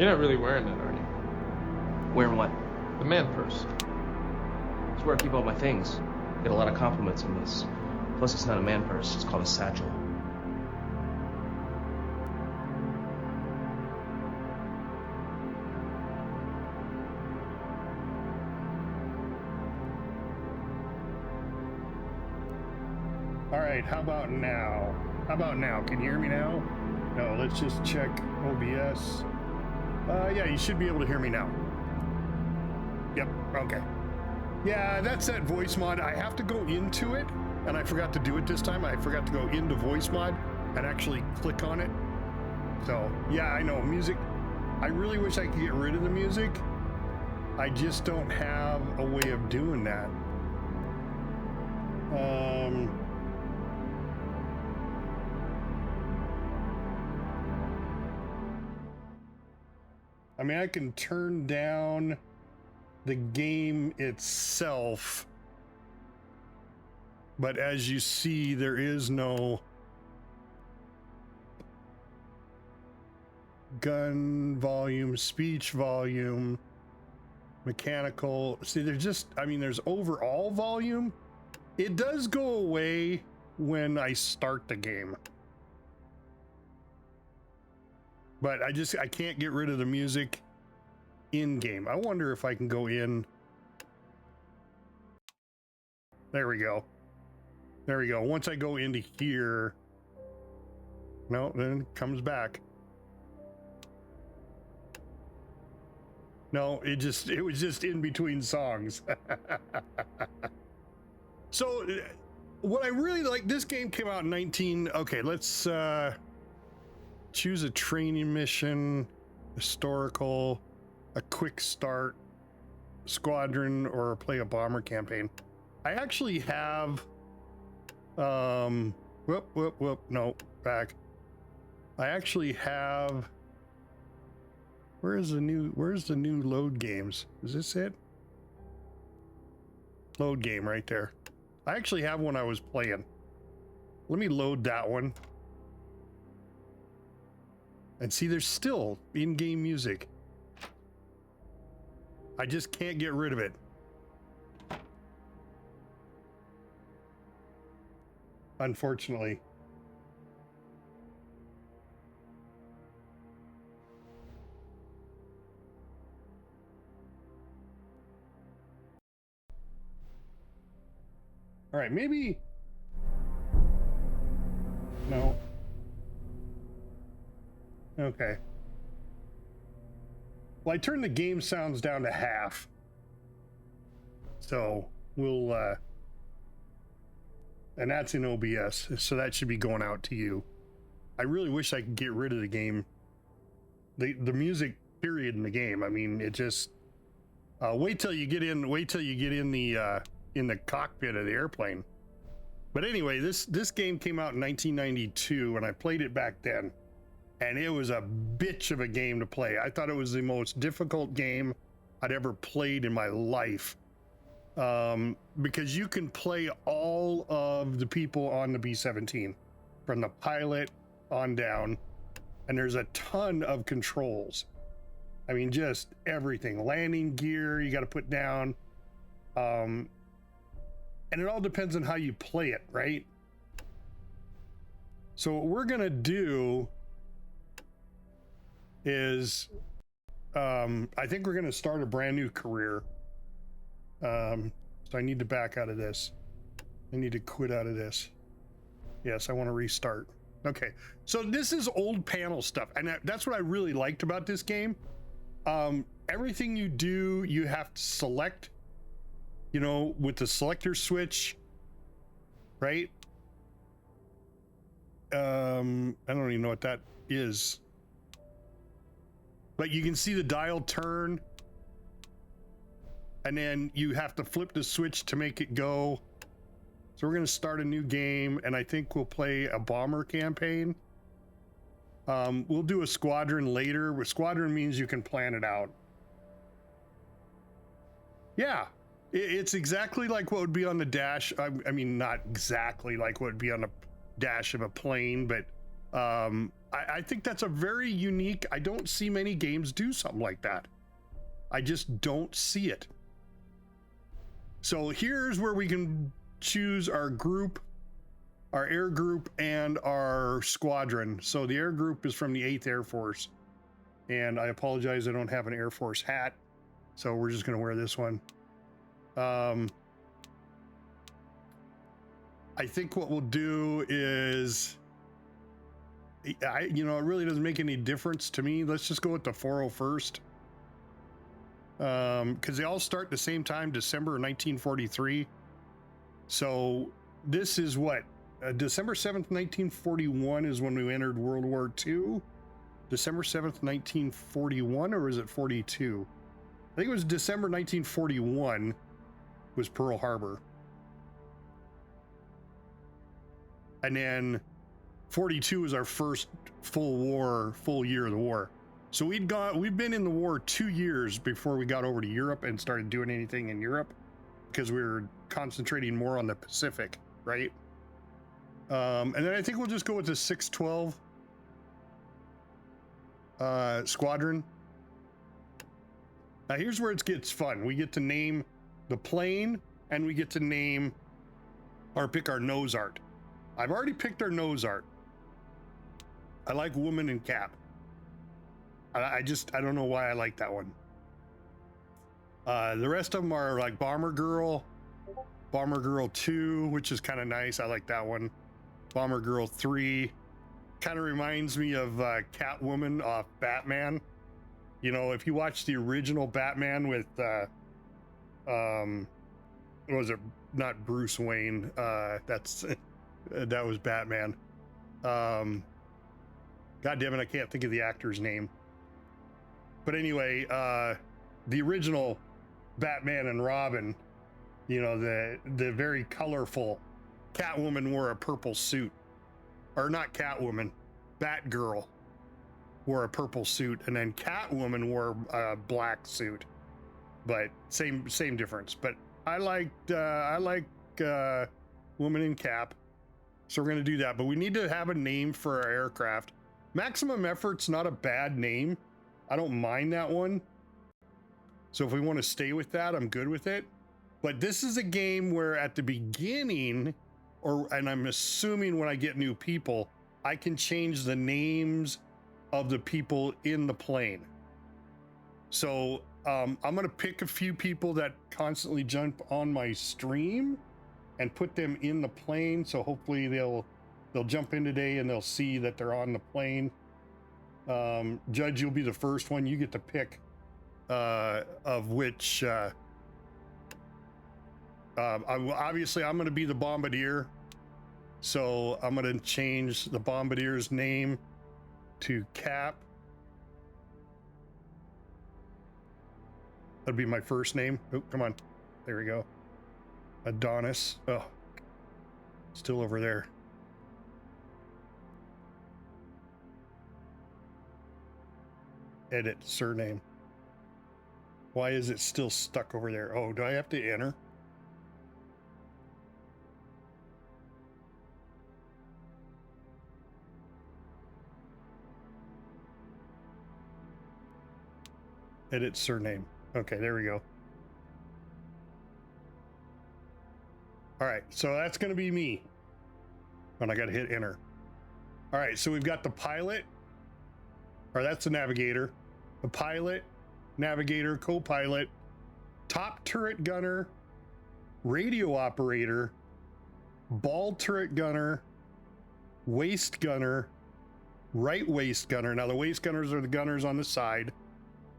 You're not really wearing it, are you? Wearing what? The man purse. It's where I keep all my things. Get a lot of compliments on this. Plus, it's not a man purse. It's called a satchel. All right, how about now? How about now? Can you hear me now? No, let's just check OBS. Yeah, you should be able to hear me now. Yep, okay. Yeah, that's that voice mod. I have to go into it, and I forgot to do it this time. I forgot to go into voice mod and actually click on it. So, yeah, I know, music. I really wish I could get rid of the music. I just don't have a way of doing that. I mean, I can turn down the game itself, but as you see, there is no gun volume, speech volume, mechanical. See, there's just, I mean, there's overall volume. It does go away when I start the game. But I can't get rid of the music in game. I wonder if I can go in. There we go. There we go. Once I go into here, no, then it comes back. No, it was just in between songs. So what I really like, this game came out in okay, let's choose a training mission, historical, a quick start, squadron, or play a bomber campaign. I actually have, no, back. I actually have, where's the new load games? Is this it? Load game right there. I actually have one I was playing. Let me load that one. And see, there's still in-game music. I just can't get rid of it. Unfortunately. All right, maybe. No. Okay. Well, I turned the game sounds down to half. So we'll, and that's in OBS. So that should be going out to you. I really wish I could get rid of the game. The music period in the game. I mean, it just, wait till you get in the cockpit of the airplane. But anyway, this game came out in 1992 and I played it back then. And it was a bitch of a game to play. I thought it was the most difficult game I'd ever played in my life. Because you can play all of the people on the B-17, from the pilot on down, and there's a ton of controls. I mean, just everything. Landing gear you got to put down. And it all depends on how you play it, right? So what we're gonna do is I think we're going to start a brand new career. So I need to back out of this. I need to quit out of this. Yes, I want to restart. Okay, so this is old panel stuff, and that's what I really liked about this game. Everything you do, you have to select, you know, with the selector switch, right? I don't even know what that is. But you can see the dial turn, and then you have to flip the switch to make it go. So we're going to start a new game, and I think we'll play a bomber campaign. We'll do a squadron later. Where squadron means you can plan it out. Yeah, it's exactly like what would be on the dash. I mean, not exactly like what would be on the dash of a plane, but I think that's a very unique, I don't see many games do something like that. I just don't see it. So here's where we can choose our group, our air group, and our squadron. So the air group is from the 8th Air Force. And I apologize, I don't have an Air Force hat. So we're just gonna wear this one. I think what we'll do is, it really doesn't make any difference to me. Let's just go with the 401st. Because they all start the same time, December 1943. So this is what? December 7th, 1941 is when we entered World War II. December 7th, 1941, or is it 42? I think it was December 1941 was Pearl Harbor. And then 42 is our first full year of the war. So we've been in the war 2 years before we got over to Europe and started doing anything in Europe, because we were concentrating more on the Pacific, right? And then I think we'll just go with the 612 squadron. Now here's where it gets fun. We get to name the plane, and we get to name or pick our nose art. I've already picked our nose art. I like woman in cap. I don't know why I like that one. The rest of them are like Bomber Girl 2, which is kind of nice. I like that one. Bomber Girl 3 kind of reminds me of Catwoman off Batman. You know, if you watch the original Batman with what was it? Not Bruce Wayne. That was Batman. God damn it, I can't think of the actor's name. But anyway, the original Batman and Robin, you know, the very colorful Catwoman wore a purple suit. Or not Catwoman, Batgirl wore a purple suit, and then Catwoman wore a black suit. But same difference. But I like woman in cap. So we're gonna do that. But we need to have a name for our aircraft. Maximum Effort's not a bad name. I don't mind that one. So if we want to stay with that, I'm good with it. But this is a game where at the beginning, and I'm assuming when I get new people, I can change the names of the people in the plane. So I'm gonna pick a few people that constantly jump on my stream and put them in the plane. So hopefully they'll jump in today and they'll see that they're on the plane. Judge, you'll be the first one. You get to pick of which. Obviously, I'm going to be the Bombardier, so I'm going to change the Bombardier's name to Cap. That'll be my first name. Oh, come on. There we go. Adonis. Oh, still over there. Edit surname. Why is it still stuck over there? Oh, do I have to enter? Edit surname. Okay, there we go. All right, so that's going to be me. And I got to hit enter. All right, so we've got the pilot, or that's the navigator, the pilot, navigator, co-pilot, top turret gunner, radio operator, ball turret gunner, waist gunner, right waist gunner. Now the waist gunners are the gunners on the side,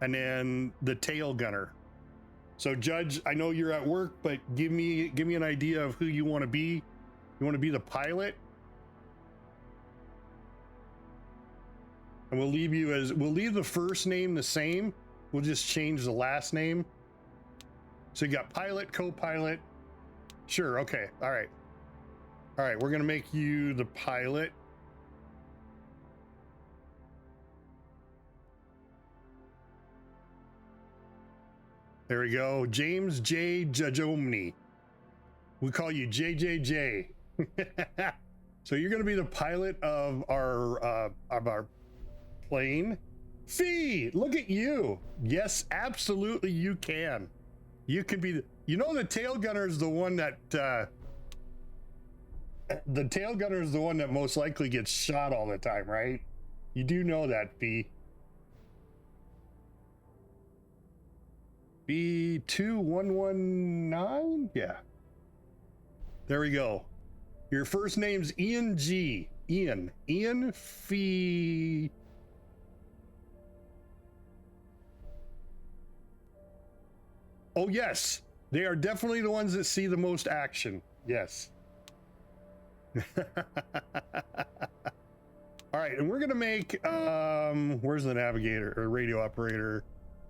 and then the tail gunner. So Judge, I know you're at work, but give me an idea of who you want to be. You want to be the pilot? And we'll leave the first name the same. We'll just change the last name. So you got pilot, co-pilot. Sure, okay, all right. All right, we're gonna make you the pilot. There we go, James J. Jajomni. We call you JJJ. So you're going to be the pilot of our plane. Fee, look at you. Yes, absolutely you can. You can be the, you know, the tail gunner is the one that the tail gunner is the one that most likely gets shot all the time, right? You do know that, Fee. B2119? Yeah. There we go. Your first name's Ian G. Ian Fee. Oh, yes. They are definitely the ones that see the most action. Yes. All right, and we're going to make, where's the navigator or radio operator?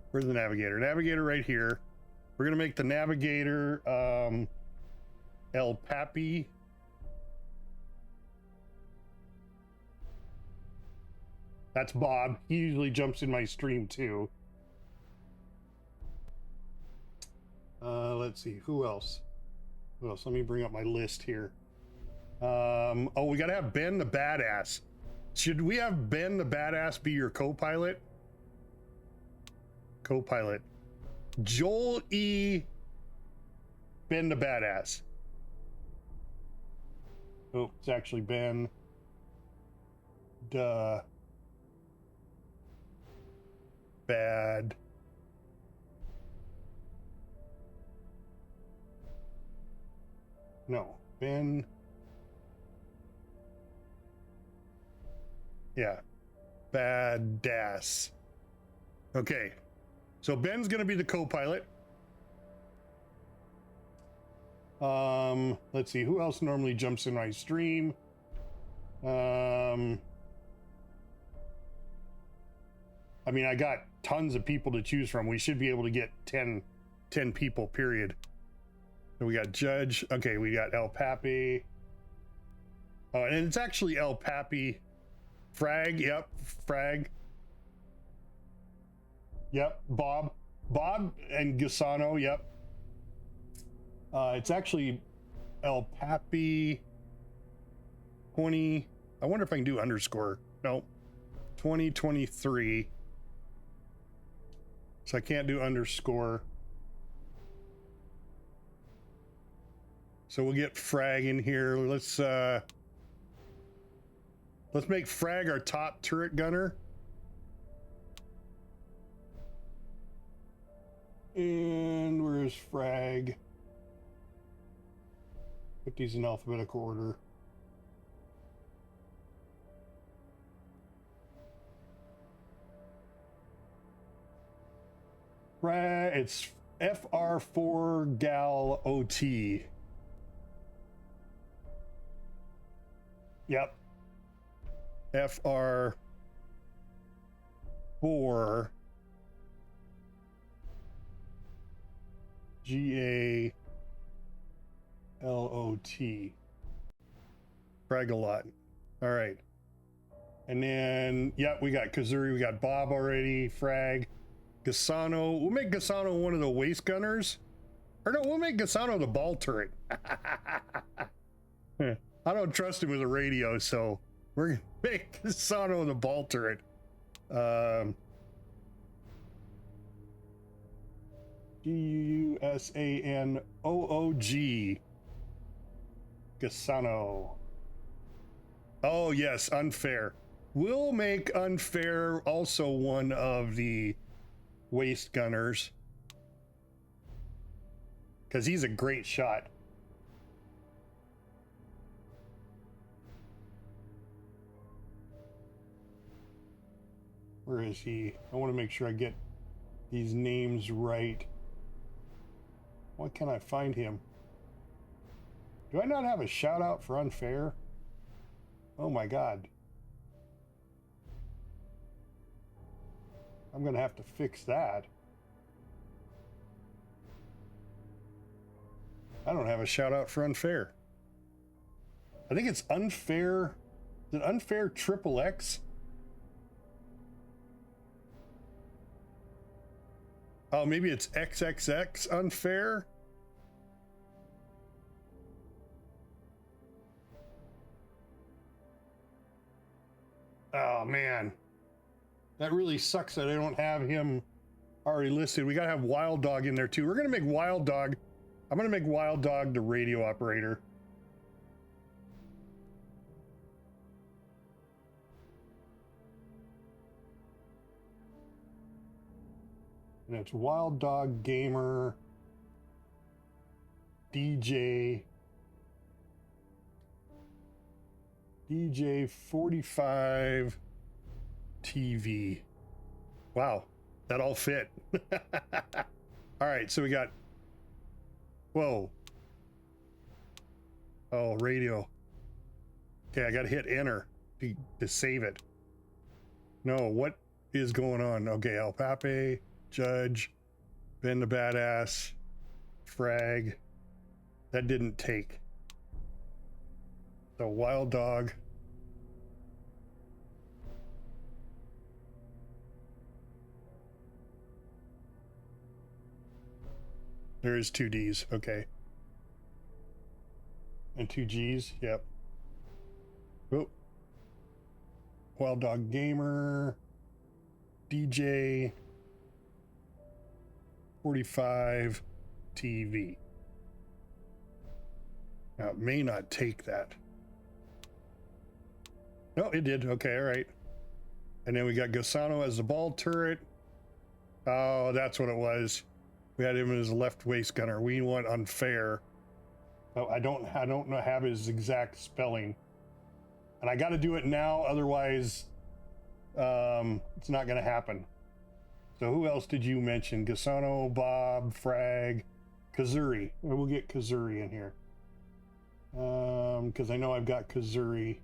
Where's the navigator? Navigator right here. We're going to make the navigator El Papi. That's Bob. He usually jumps in my stream too. Let's see, who else? Who else? Let me bring up my list here. Oh, we gotta have Ben the Badass. Should we have Ben the Badass be your co-pilot? Co-pilot. Joel E. Ben the Badass. Oh, it's actually Ben. Duh. Bad. No, Ben. Yeah, Badass. Okay, so Ben's gonna be the co-pilot. Let's see, who else normally jumps in my stream? I mean, I got tons of people to choose from. We should be able to get 10 people, period. So we got Judge. Okay, we got El Papi. Oh, and it's actually El Papi. Frag, yep, Frag. Yep, Bob and Gisano, yep. It's actually El Papi 20. I wonder if I can do underscore. No, 2023. So I can't do underscore. So we'll get Frag in here. Let's make Frag our top turret gunner. And where's Frag? Put these in alphabetical order. Frag, it's FR4 Gal OT. Yep. FR4 GALOT. Fragalot. All right. And then, yeah, we got Kazuri, we got Bob already, Frag. Gisano. We'll make Gisano one of the waist gunners. Or no, we'll make Gisano the ball turret. I don't trust him with a radio, so we're gonna make Gisano the ball turret. GUSANOOG. Gisano. Oh yes, unfair. We'll make unfair also one of the waist gunners, because he's a great shot. Where is he? I want to make sure I get these names right. Why can't I find him? Do I not have a shout out for unfair? Oh my god. I'm gonna have to fix that. I don't have a shout out for unfair. I think it's unfair. Is it unfair XXX? Oh, maybe it's XXX unfair? man. That really sucks that I don't have him already listed. We gotta have Wild Dog in there too. We're gonna make Wild Dog. I'm gonna make Wild Dog the radio operator. And it's Wild Dog Gamer DJ 45 TV. Wow, that all fit. All right, so we got, whoa. Oh, radio. Okay, I gotta hit enter to save it. No, what is going on? Okay, El Pape, Judge, Ben the Badass, Frag. That didn't take. The Wild Dog. There is 2 Ds, okay. And 2 Gs, yep. Oh. Wild Dog Gamer, DJ 45 TV. Now it may not take that. No, it did. Okay, all right. And then we got Gosano as the ball turret. Oh, that's what it was. We had him as a left waist gunner. We want unfair. Oh, I don't have his exact spelling, and I got to do it now. Otherwise, it's not going to happen. So who else did you mention? Gosano, Bob, Frag, Kazuri. We'll get Kazuri in here. Because I know I've got Kazuri.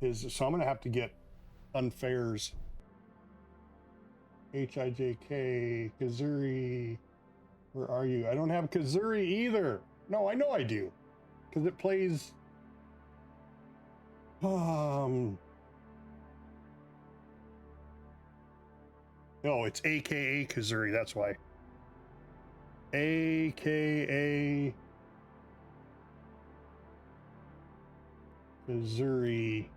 So I'm going to have to get unfairs. HIJK, Kazuri. Where are you? I don't have Kazuri either. No, I know I do. Because it plays... Oh, it's AKA Kazuri, that's why. AKA Kazuri.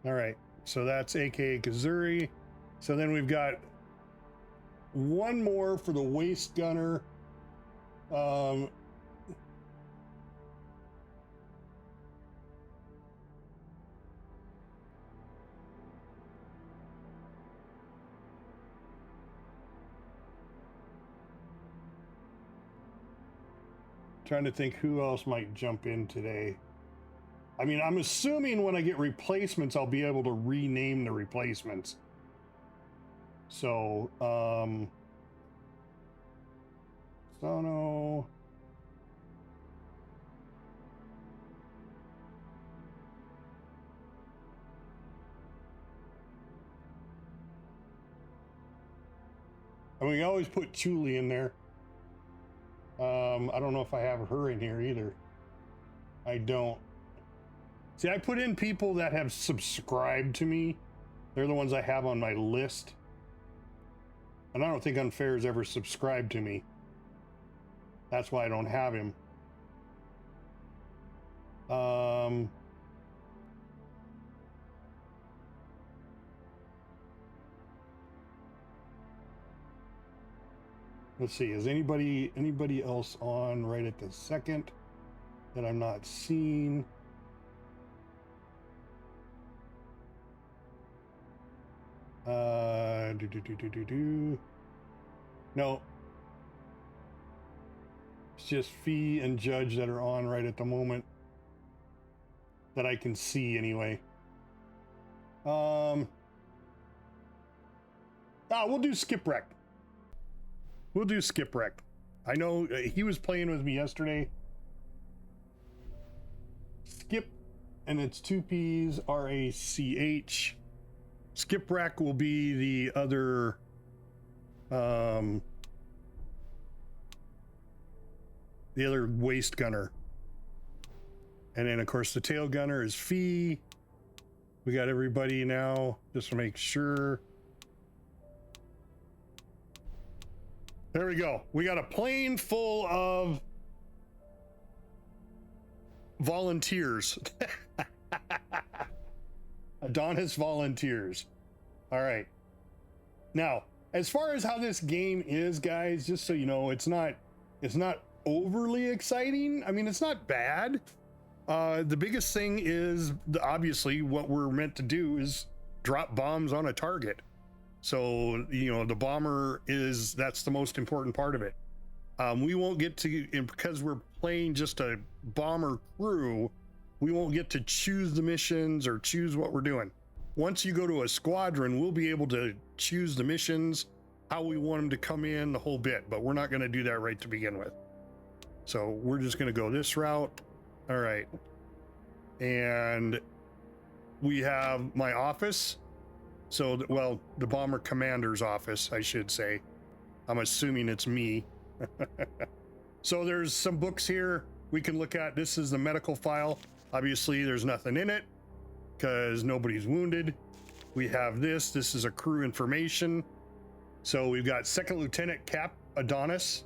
All right, so that's AKA Kazuri. So then we've got one more for the waist gunner. Trying to think who else might jump in today. I mean, I'm assuming when I get replacements, I'll be able to rename the replacements. So, Sono. I mean, we always put Chuli in there. I don't know if I have her in here either. I don't. See, I put in people that have subscribed to me. They're the ones I have on my list. And I don't think Unfair has ever subscribed to me. That's why I don't have him. Let's see, is anybody else on right at the second that I'm not seeing? No. It's just Fee and Judge that are on right at the moment. That I can see anyway. We'll do Skipwreck. We'll do Skipwreck. I know he was playing with me yesterday. Skip, and it's 2 P's, RACH. Skipwreck will be the other waist gunner. And then of course the tail gunner is Fee. We got everybody now, just to make sure. There we go. We got a plane full of volunteers. Adonis volunteers. All right. Now, as far as how this game is, guys, just so you know, it's not overly exciting. I mean, it's not bad. The biggest thing is obviously what we're meant to do is drop bombs on a target. So, you know, the bomber that's the most important part of it. We won't get to, because we're playing just a bomber crew, we won't get to choose the missions or choose what we're doing. Once you go to a squadron, we'll be able to choose the missions, how we want them to come in, the whole bit, but we're not going to do that right to begin with. So we're just going to go this route. All right. And we have my office. So, well, the bomber commander's office, I should say. I'm assuming it's me. So there's some books here we can look at. This is the medical file. Obviously, there's nothing in it because nobody's wounded. We have this. This is a crew information. So we've got Second Lieutenant Cap Adonis.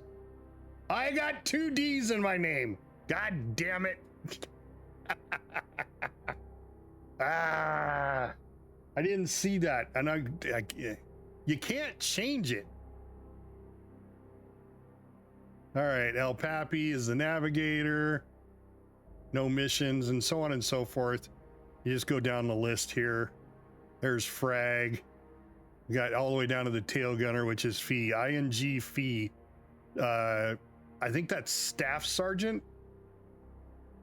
I got 2 D's in my name. God damn it. I didn't see that. And you can't change it. All right, El Papi is the navigator. No missions and so on and so forth. You just go down the list here. There's Frag. We got all the way down to the tail gunner, which is Fee. ING Fee. I think that's Staff Sergeant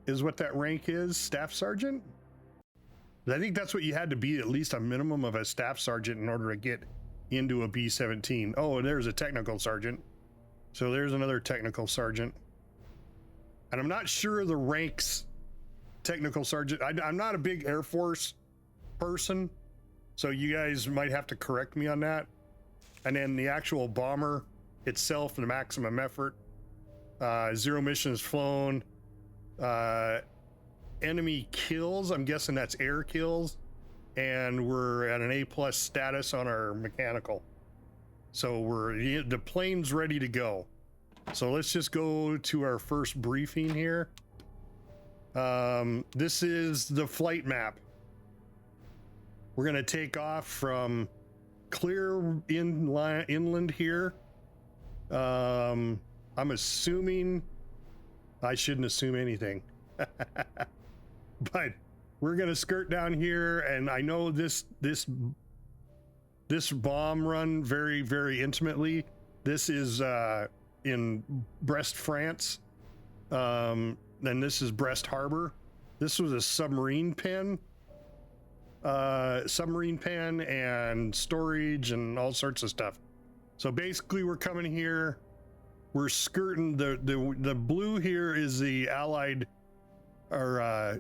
is what that rank is. Staff Sergeant? I think that's what you had to be, at least a minimum of a Staff Sergeant in order to get into a B-17. Oh, there's a Technical Sergeant. So there's another Technical Sergeant. And I'm not sure of the ranks Technical Sergeant. I'm not a big Air Force person, so you guys might have to correct me on that. And then the actual bomber itself, the maximum effort, 0 missions flown, enemy kills, I'm guessing that's air kills, and we're at an A+ status on our mechanical. So the plane's ready to go. So let's just go to our first briefing here. This is the flight map. We're gonna take off from clear inland here. I'm assuming I shouldn't assume anything. But we're gonna skirt down here, and I know this bomb run very, very intimately. This is in Brest, France. Then this is Brest Harbor. This was a submarine pen and storage and all sorts of stuff. So basically we're coming here, we're skirting the blue here is the Allied, or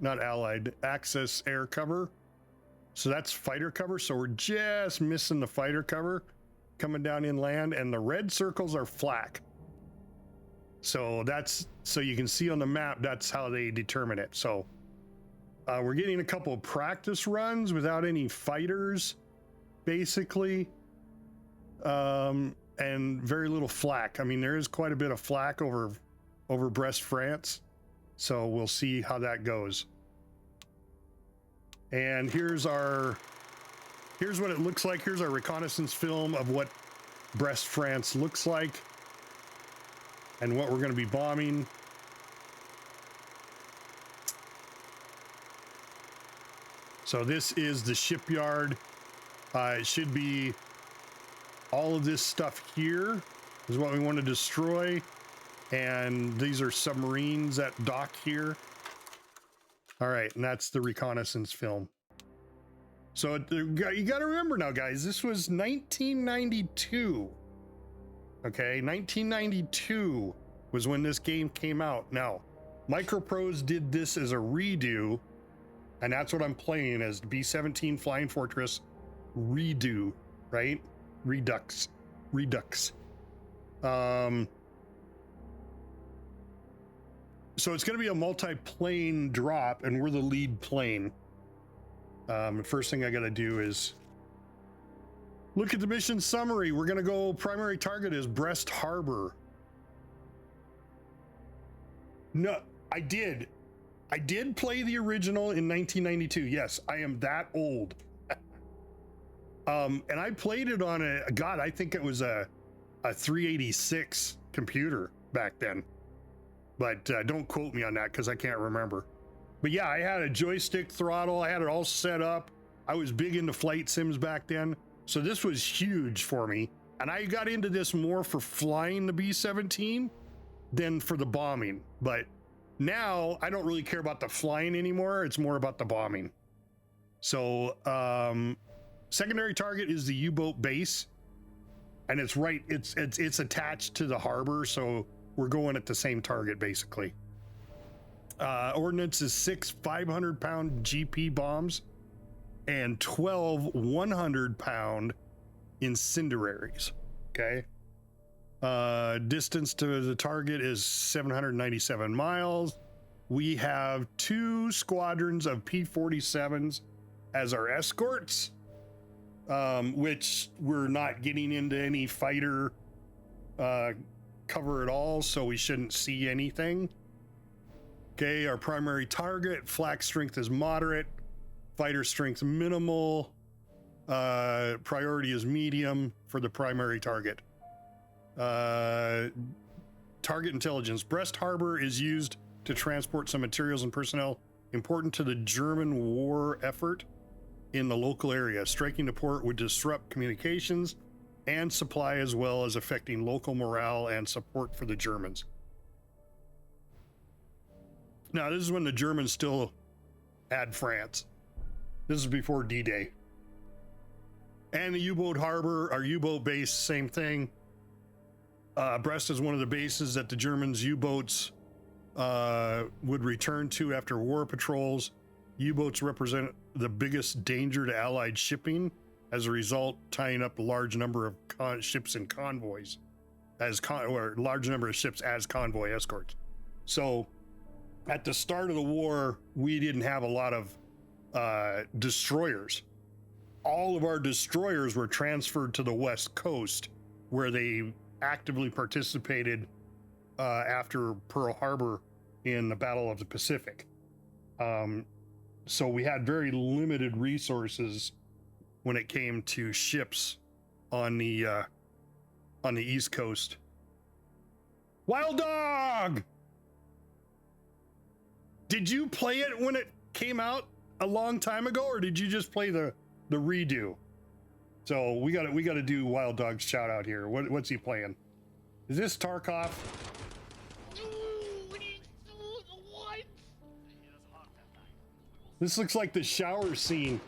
not Allied, Axis air cover. So that's fighter cover. So we're just missing the fighter cover coming down inland, and the red circles are flak. So so you can see on the map, that's how they determine it. So we're getting a couple of practice runs without any fighters, basically, and very little flak. I mean, there is quite a bit of flak over Brest, France. So we'll see how that goes. And here's what it looks like. Here's our reconnaissance film of what Brest, France looks like and what we're going to be bombing. So this is the shipyard. It should be all of this stuff here is what we want to destroy. And these are submarines that dock here. All right, and that's the reconnaissance film. So you got to remember now, guys, this was 1992. Okay, 1992 was when this game came out. Now, Microprose did this as a redo, and that's what I'm playing as, B-17 Flying Fortress redo, right? Redux. So it's going to be a multi-plane drop, and we're the lead plane. First thing I got to do is look at the mission summary. We're going to go, primary target is Brest Harbor. No, I did I did play the original in 1992. Yes, I am that old. And I played it on I think it was a 386 computer back then. But don't quote me on that because I can't remember. But yeah, I had a joystick throttle. I had it all set up. I was big into flight sims back then. So this was huge for me. And I got into this more for flying the B-17 than for the bombing. But now I don't really care about the flying anymore. It's more about the bombing. So secondary target is the U-boat base. And it's attached to the harbor. So we're going at the same target basically. Ordnance is 6 500-pound GP bombs and 12 100-pound incendiaries. Okay. Distance to the target is 797 miles. We have 2 squadrons of P-47s as our escorts, which we're not getting into any fighter cover at all, so we shouldn't see anything. Okay, our primary target, flak strength is moderate, fighter strength minimal, priority is medium for the primary target. Target intelligence. Brest Harbor is used to transport some materials and personnel important to the German war effort in the local area. Striking the port would disrupt communications and supply as well as affecting local morale and support for the Germans. Now, this is when the Germans still had France. This is before D-Day. And the U-boat harbor, our U-boat base, same thing. Brest is one of the bases that the Germans' U-boats would return to after war patrols. U-boats represent the biggest danger to Allied shipping, as a result, tying up a large number of ships and convoys, or large number of ships as convoy escorts. So, at the start of the war, we didn't have a lot of destroyers. All of our destroyers were transferred to the West Coast, where they actively participated after Pearl Harbor in the Battle of the Pacific. So we had very limited resources when it came to ships on the East Coast. Wild Dog! Did you play it when it came out a long time ago, or did you just play the redo? So we gotta do Wild Dog's shout out here. What's he playing? Is this Tarkov? What? This looks like the shower scene.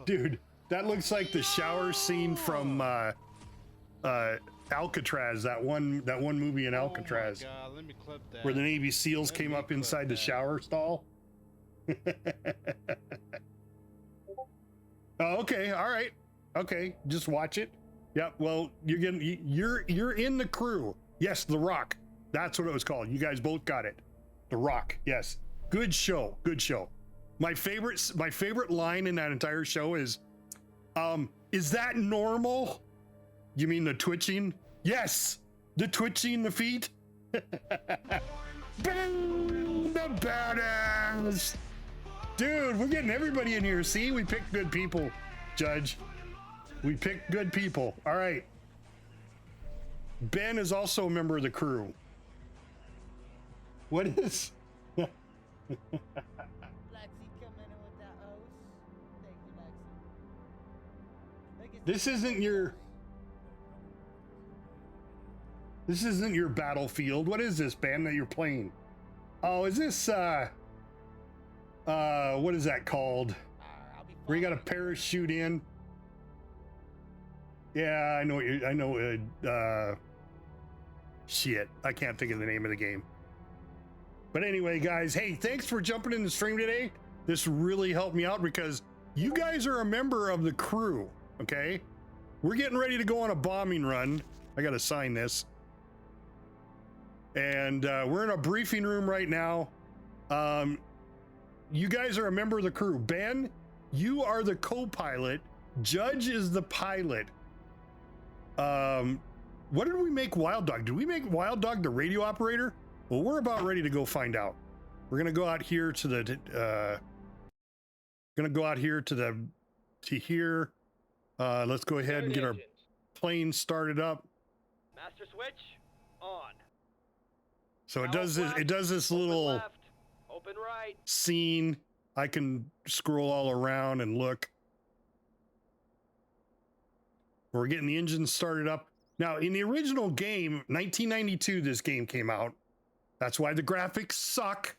Dude, that looks like the shower scene from Alcatraz, that one movie in Alcatraz. Oh my God, let me clip that. Where the Navy SEALs came up inside the shower stall. Oh, okay, all right. Okay, just watch it. Yeah, well, you're in the crew. Yes, The Rock. That's what it was called. You guys both got it. The Rock. Yes. Good show. Good show. My favorite line in that entire show is that normal? You mean the twitching? Yes, the twitching the feet. Boom, the badass. Dude, we're getting everybody in here. See, we picked good people, Judge. We picked good people. All right. Ben is also a member of the crew. What is? Lexi coming in with that O's. Thank you, Lexi. This isn't your battlefield. What is this, Ben, that you're playing? Oh, is this what is that called? Where you got to parachute in? Yeah, I know. Shit, I can't think of the name of the game. But anyway, guys, hey, thanks for jumping in the stream today. This really helped me out because you guys are a member of the crew, okay? We're getting ready to go on a bombing run. I got to sign this. And we're in a briefing room right now. You guys are a member of the crew. Ben, you are the co-pilot. Judge is the pilot. What did we make Wild Dog? Did we make Wild Dog the radio operator? Well, we're about ready to go find out. We're gonna go out here to the here. Let's go ahead and get our plane started up. Master switch on. So it does this little left, open right. scene. I can scroll all around and look. We're getting the engine started up. Now, in the original game, 1992, this game came out. That's why the graphics suck.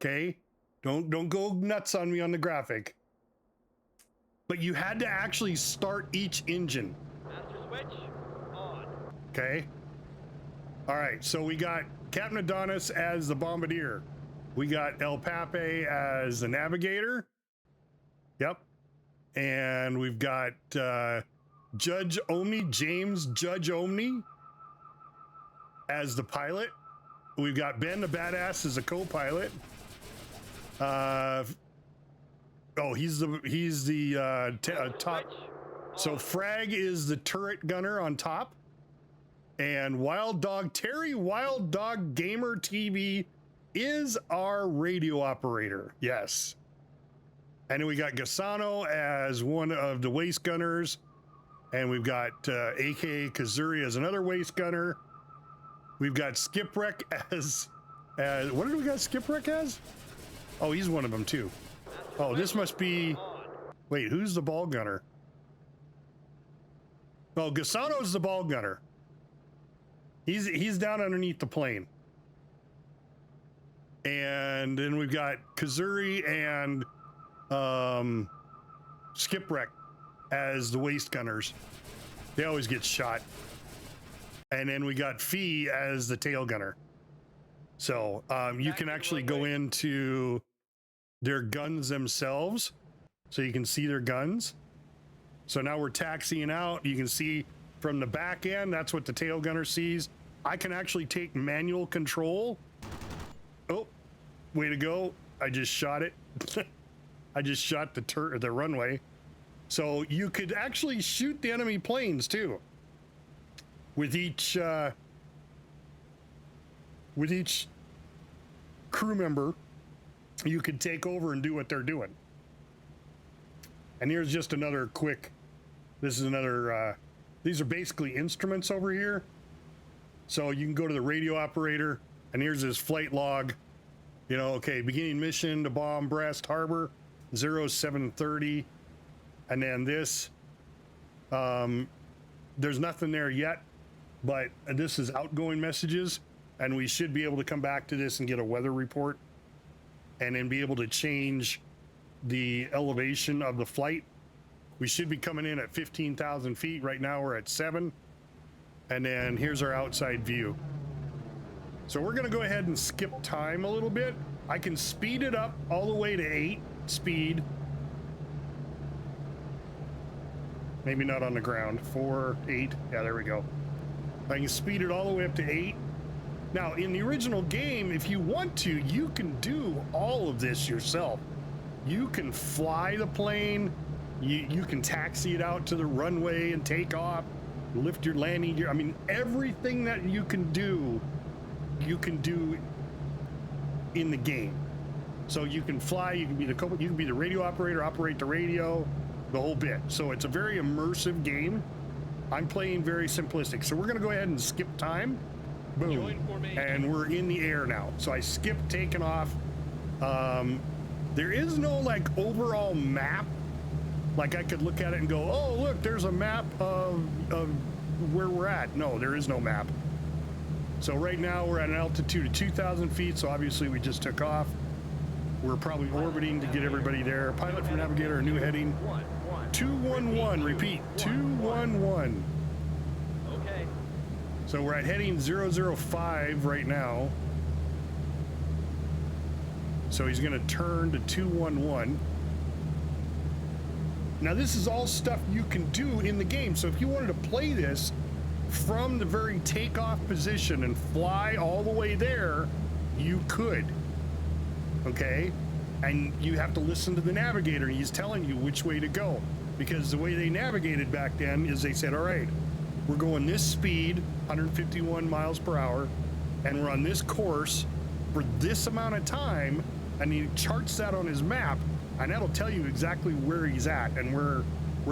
Okay? Don't go nuts on me on the graphic. But you had to actually start each engine. Master switch on. Okay? All right, so we got Captain Adonis as the bombardier. We got El Pape as the navigator. Yep. And we've got Judge Omni, James Judge Omni as the pilot. We've got Ben the Badass as a co-pilot. He's the top. So Frag is the turret gunner on top. And Wild Dog, Terry Wild Dog Gamer TV is our radio operator. Yes. And then we got Gasano as one of the waist gunners. And we've got AKA Kazuri as another waist gunner. We've got Skipwreck as what did we got Skipwreck as? Oh, he's one of them too. Oh, this must be, wait, who's the ball gunner? Oh, Gasano's the ball gunner. He's down underneath the plane. And then we've got Kazuri and Skipwreck as the waist gunners. They always get shot. And then we got Fee as the tail gunner. So you can actually go into their guns themselves, so you can see their guns. So now we're taxiing out. You can see from the back end, that's what the tail gunner sees. I can actually take manual control. Oh, way to go. I just shot it. I just shot the runway. So you could actually shoot the enemy planes too. With each crew member, you could take over and do what they're doing. And here's just another quick, this is another, these are basically instruments over here. So you can go to the radio operator, and here's his flight log. You know, okay, beginning mission to bomb Brest Harbor, 0730. And then this, there's nothing there yet, but this is outgoing messages, and we should be able to come back to this and get a weather report, and then be able to change the elevation of the flight. We should be coming in at 15,000 feet. Right now we're at 7. And then here's our outside view. So we're gonna go ahead and skip time a little bit. I can speed it up all the way to 8 speed. Maybe not on the ground. 4, 8, yeah, there we go. I can speed it all the way up to 8. Now, in the original game, if you want to, you can do all of this yourself. You can fly the plane, you can taxi it out to the runway and take off, lift your landing gear. I mean, everything that you can do in the game. So you can fly, you can be the radio operator, operate the radio, the whole bit. So it's a very immersive game. I'm playing very simplistic. So we're gonna go ahead and skip time. Boom. And we're in the air now. So I skipped taking off. There is no like overall map. Like I could look at it and go, oh, look, there's a map of where we're at. No, there is no map. So right now we're at an altitude of 2,000 feet. So obviously we just took off. We're probably orbiting to get everybody there. Pilot from navigator, new heading. 211, repeat, 211. Okay. So we're at heading 005 right now. So he's gonna turn to 211. Now this is all stuff you can do in the game. So if you wanted to play this from the very takeoff position and fly all the way there, you could. Okay? And you have to listen to the navigator. He's telling you which way to go. Because the way they navigated back then is they said, all right, we're going this speed, 151 miles per hour. and we're on this course for this amount of time, and he charts that on his map, and that'll tell you exactly where he's at and where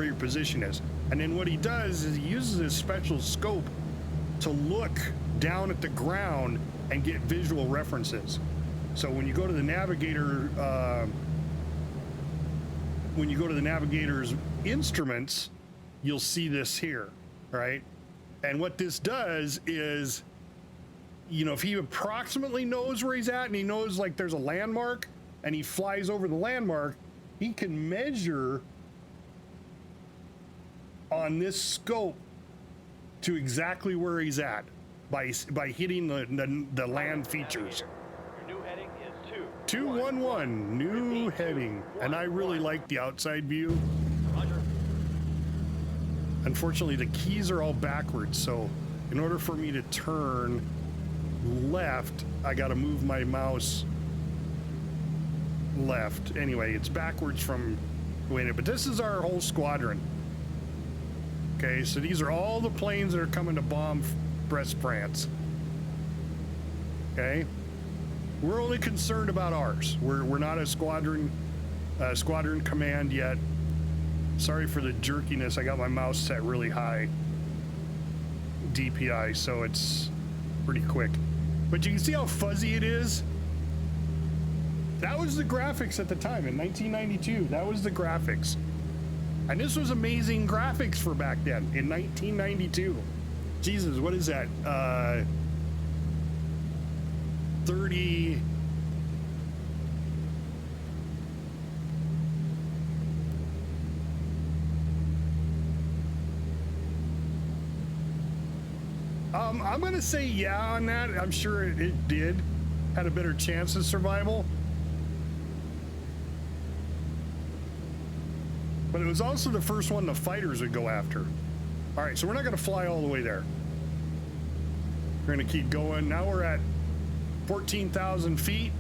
your position is. And then what he does is he uses his special scope to look down at the ground and get visual references. So when you go to the navigator, when you go to the navigator's instruments, you'll see this here, right? And what this does is, you know, if he approximately knows where he's at and he knows like there's a landmark and he flies over the landmark, he can measure on this scope to exactly where he's at by hitting the land features. Your new heading is 211, new heading. And I really like the outside view. Roger. Unfortunately, the keys are all backwards, so in order for me to turn left, I gotta move my mouse left. Anyway, it's backwards from the way it is, but this is our whole squadron. Okay, so these are all the planes that are coming to bomb Brest, France. Okay, we're only concerned about ours. We're not a squadron command yet. Sorry for the jerkiness. I got my mouse set really high DPI, so it's pretty quick. But you can see how fuzzy it is. That was the graphics at the time in 1992. That was the graphics. And this was amazing graphics for back then in 1992. Jesus, what is that? 30. I'm gonna say yeah on that. I'm sure it did. Had a better chance of survival. But it was also the first one the fighters would go after. All right, so we're not gonna fly all the way there. We're gonna keep going. Now we're at 14,000 feet.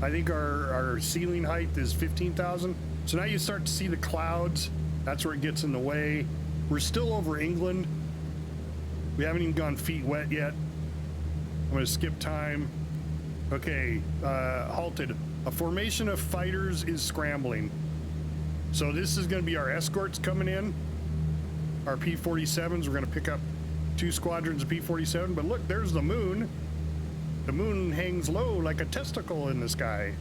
I think our ceiling height is 15,000. So now you start to see the clouds. That's where it gets in the way. We're still over England. We haven't even gone feet wet yet. I'm gonna skip time. Okay, halted. A formation of fighters is scrambling. So this is gonna be our escorts coming in. Our P-47s, we're gonna pick up 2 squadrons of P-47, but look, there's the moon. The moon hangs low like a testicle in the sky.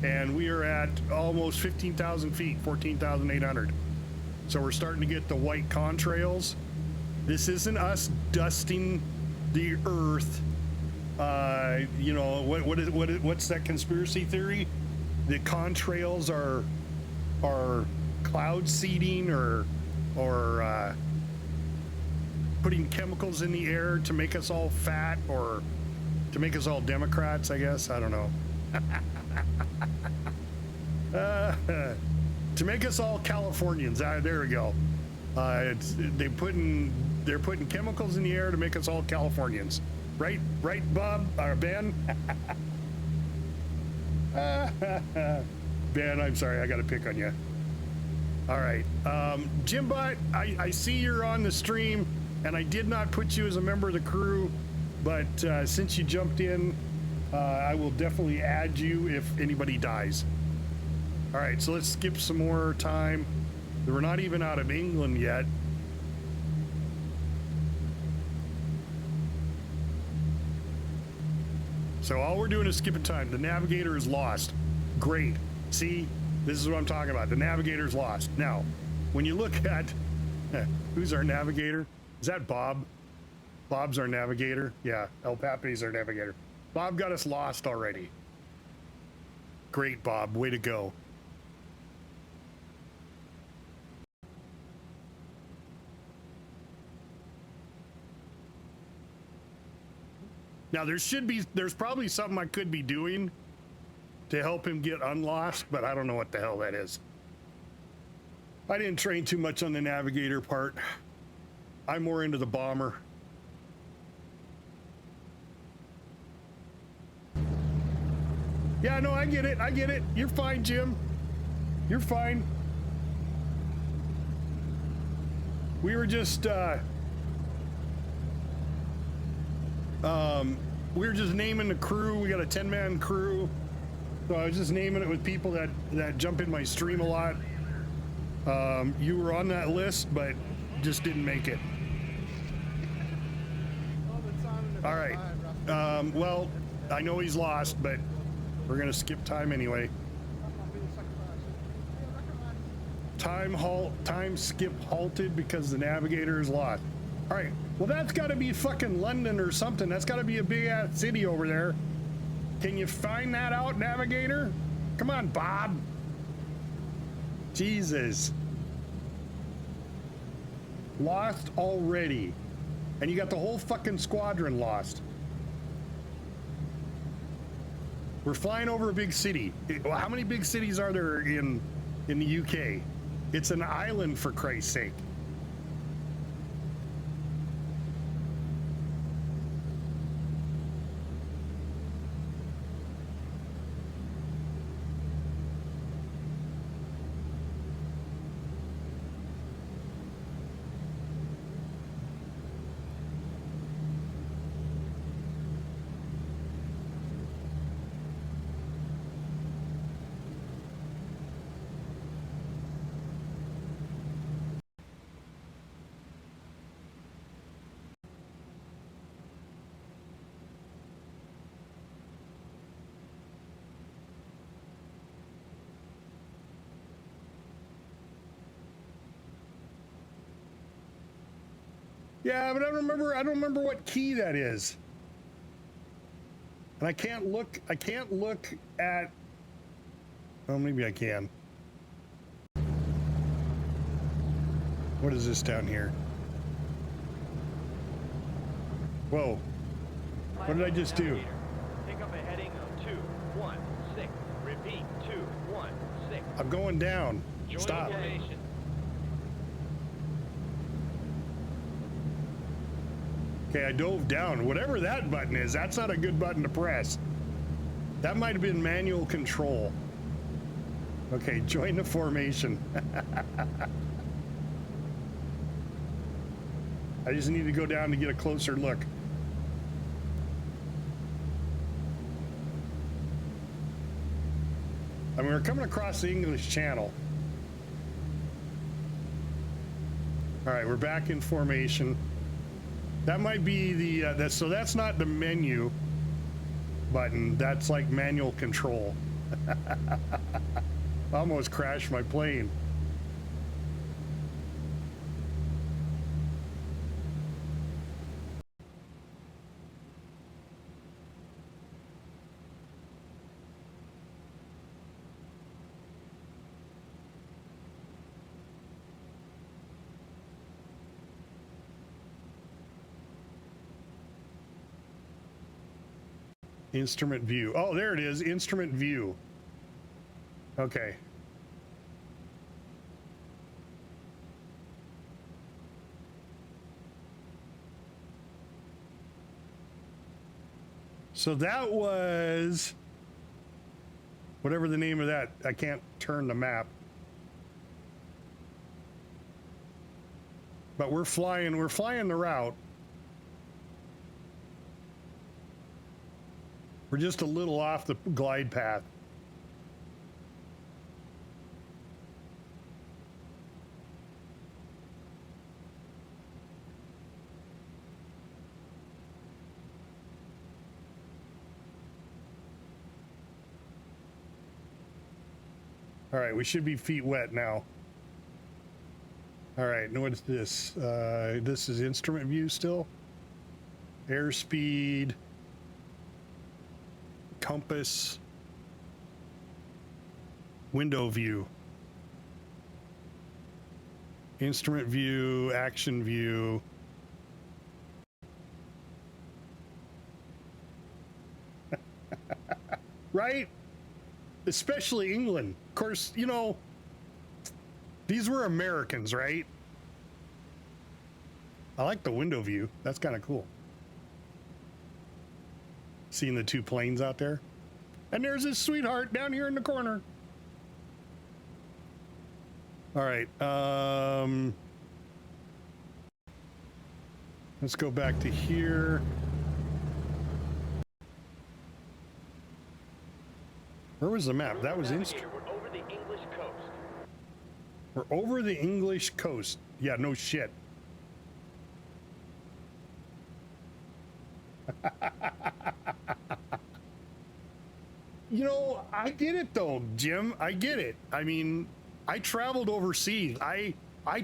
And we are at almost 15,000 feet, 14,800. So we're starting to get the white contrails. This isn't us dusting the earth. You know, what's that conspiracy theory? The contrails are cloud seeding or putting chemicals in the air to make us all fat or to make us all Democrats, I guess. I don't know. To make us all Californians. There we go. They're putting chemicals in the air to make us all Californians. Right, Bob or Ben? Ben, I'm sorry, I gotta pick on you. All right, Jimbot, I see you're on the stream, and I did not put you as a member of the crew, but since you jumped in, I will definitely add you if anybody dies. All right, so let's skip some more time. We're not even out of England yet. So all we're doing is skipping time. The navigator is lost. Great. See, this is what I'm talking about. The navigator's lost. Now, when you look at who's our navigator? Is that Bob? Bob's our navigator. Yeah, El Pape's our navigator. Bob got us lost already. Great, Bob. Way to go. Now there's probably something I could be doing to help him get unlost, but I don't know what the hell that is. I didn't train too much on the navigator part. I'm more into the bomber. Yeah, no, I get it. I get it. You're fine, Jim. You're fine. We were just We were just naming the crew. We got a 10-man crew. So I was just naming it with people that jump in my stream a lot. You were on that list, but just didn't make it. All right. Well, I know he's lost, but we're gonna skip time anyway. Time skip halted because the navigator is lost. All right. Well, that's got to be fucking London or something. That's got to be a big ass city over there. Can you find that out, navigator? Come on, Bob. Jesus. Lost already. And you got the whole fucking squadron lost. We're flying over a big city. Well, how many big cities are there in the UK? It's an island, for Christ's sake. Yeah, but I don't remember what key that is. And I can't look at, oh, maybe I can. What is this down here? Whoa. What did I just do? Pick up a heading of 216. Repeat, 216. I'm going down. Join Stop. formation. Okay, I dove down. Whatever that button is, that's not a good button to press. That might have been manual control. Okay, join the formation. I just need to go down to get a closer look. I mean, we're coming across the English Channel. All right, we're back in formation. That might be the, so that's not the menu button. That's like manual control. Almost crashed my plane. Instrument view. Oh, there it is. Instrument view. Okay. So that was whatever the name of that. I can't turn the map. But we're flying the route. We're just a little off the glide path. All right, we should be feet wet now. All right, now what is this? This is instrument view still. Airspeed. Compass, window view, instrument view, action view. Right? Especially England. Of course, you know, these were Americans, right? I like the window view. That's kind of cool. Seeing the two planes out there. And there's his sweetheart down here in the corner. All right. Let's go back to here. Where was the map? That was Navigator, we're over the English coast. We're over the English coast. Yeah, no shit. You know, I get it though, Jim. I get it. I mean, I traveled overseas. I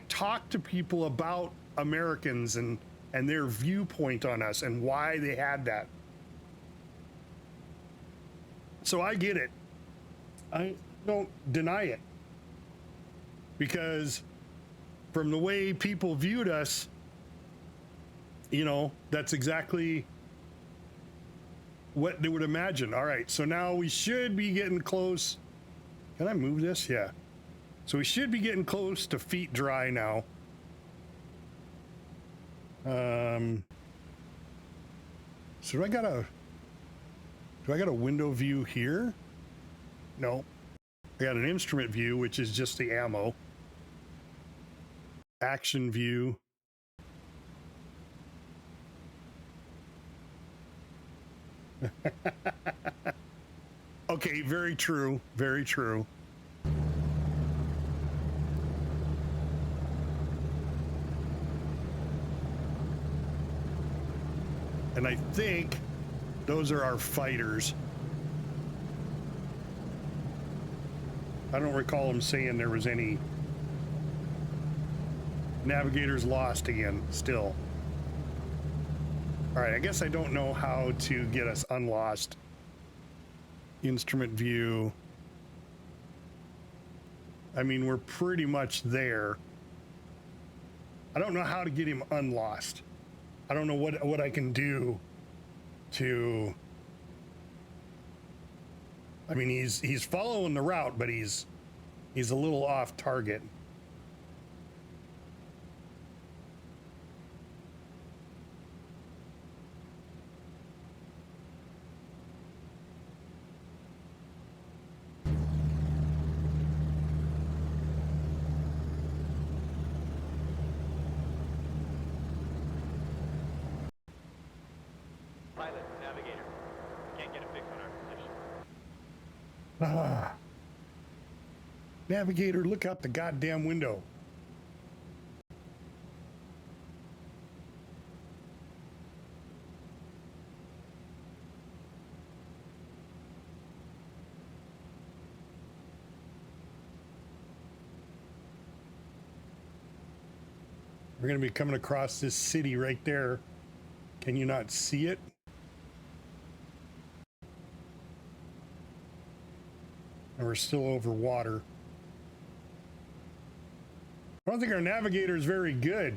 talked to people about Americans and their viewpoint on us and why they had that. So I get it. I don't deny it. Because from the way people viewed us, you know, that's exactly what they would imagine. All right, so now we should be getting close. Can I move this? Yeah. So we should be getting close to feet dry now. So do I got a window view here? No. I got an instrument view, which is just the ammo. Action view. Okay, very true. Very true. And I think those are our fighters. I don't recall them saying there was any navigators lost again still. All right, I guess I don't know how to get us unlost. Instrument view. I mean, we're pretty much there. I don't know how to get him unlost. I don't know what I can do to... I mean, he's following the route, but he's a little off target. Pilot, navigator. Can't get a fix on our position. Ah. Navigator, look out the goddamn window. We're going to be coming across this city right there. Can you not see it? And we're still over water. I don't think our navigator is very good.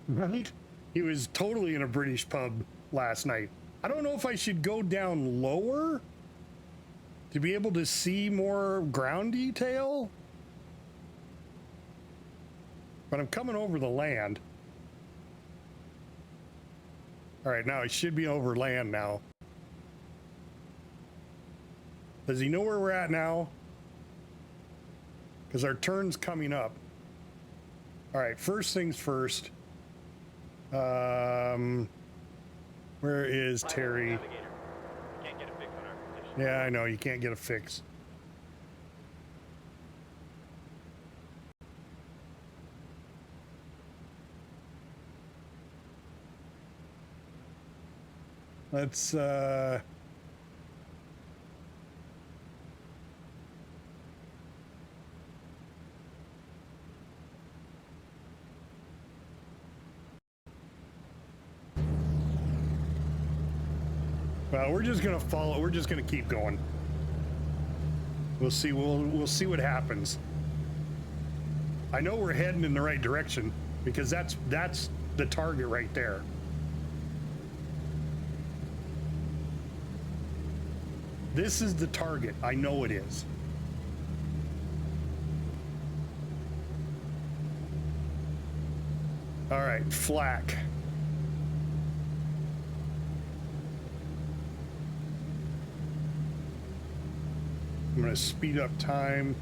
Right? He was totally in a British pub last night. I don't know if I should go down lower to be able to see more ground detail, but I'm coming over the land. All right, now I should be over land now. Does he know where we're at now? Because our turn's coming up. All right, first things first. Where is Terry? Navigator. Can't get a fix on our position. Yeah, I know, you can't get a fix. Let's, well, we're just gonna follow. We're just gonna keep going. We'll see. We'll see what happens. I know we're heading in the right direction because that's the target right there. This is the target. I know it is. All right, flak. I'm going to speed up time.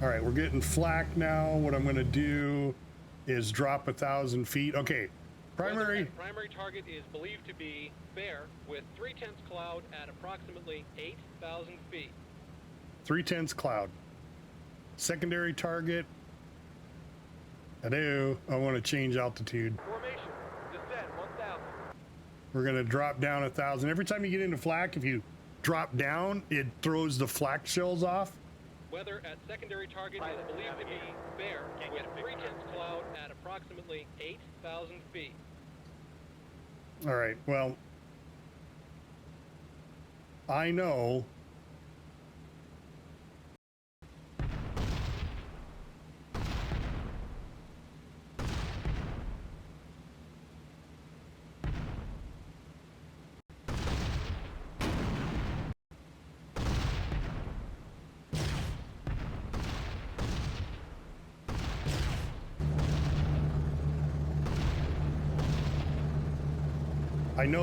All right, we're getting flak now. What I'm going to do is drop 1,000 feet. Okay, primary. Primary target is believed to be fair with 3/10 cloud at approximately 8,000 feet. 3/10 cloud. Secondary target. I want to change altitude. Formation. Descend 1,000. We're going to drop down 1,000. Every time you get into flak, if you drop down, it throws the flak shells off. Weather at secondary target is believed to be fair with 3/10 cloud at approximately 8,000 feet. All right, well, I know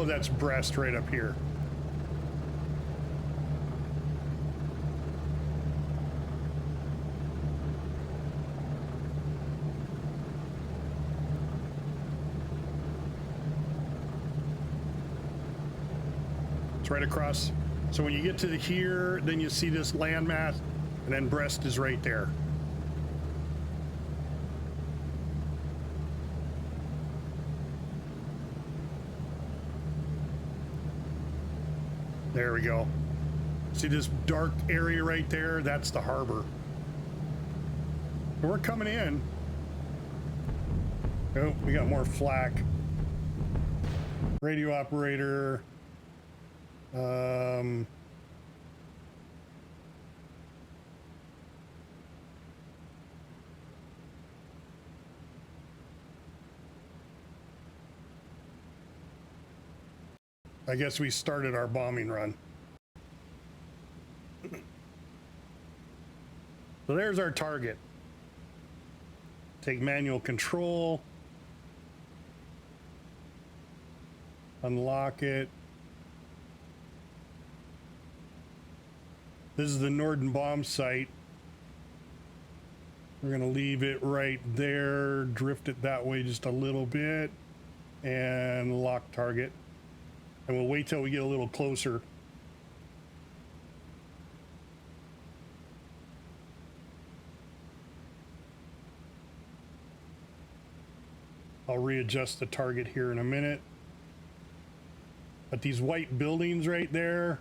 that's Brest right up here. It's right across. So when you get to here, then you see this landmass, and then Brest is right there. There we go. See this dark area right there? That's the harbor. And we're coming in. Oh, we got more flak. Radio operator. I guess we started our bombing run. So there's our target. Take manual control. Unlock it. This is the Norden bomb site. We're gonna leave it right there, drift it that way just a little bit, and lock target. And we'll wait till we get a little closer. I'll readjust the target here in a minute. But these white buildings right there,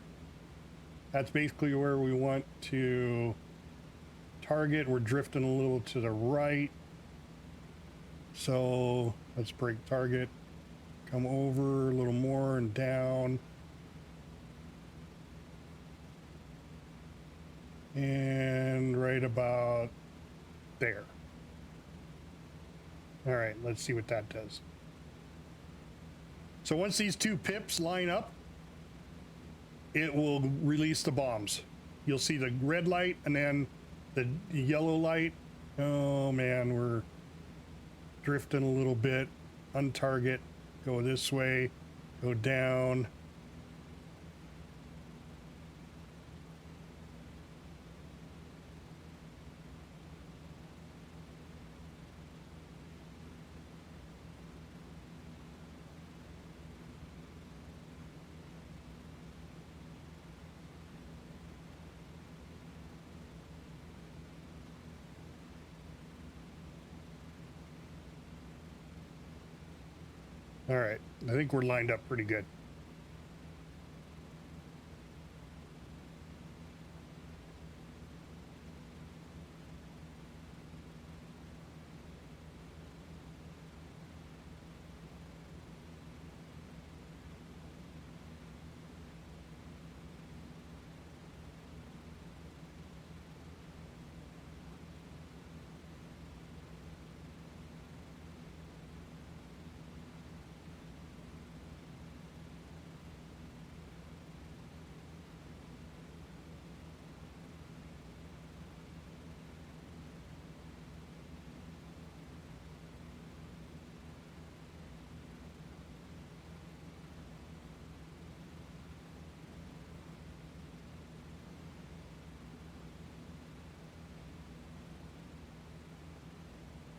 that's basically where we want to target. We're drifting a little to the right. So let's break target. Come over a little more and down. And right about there. All right, let's see what that does. So once these two pips line up, it will release the bombs. You'll see the red light and then the yellow light. Oh man, we're drifting a little bit. Untarget. Go this way, go down. All right, I think we're lined up pretty good.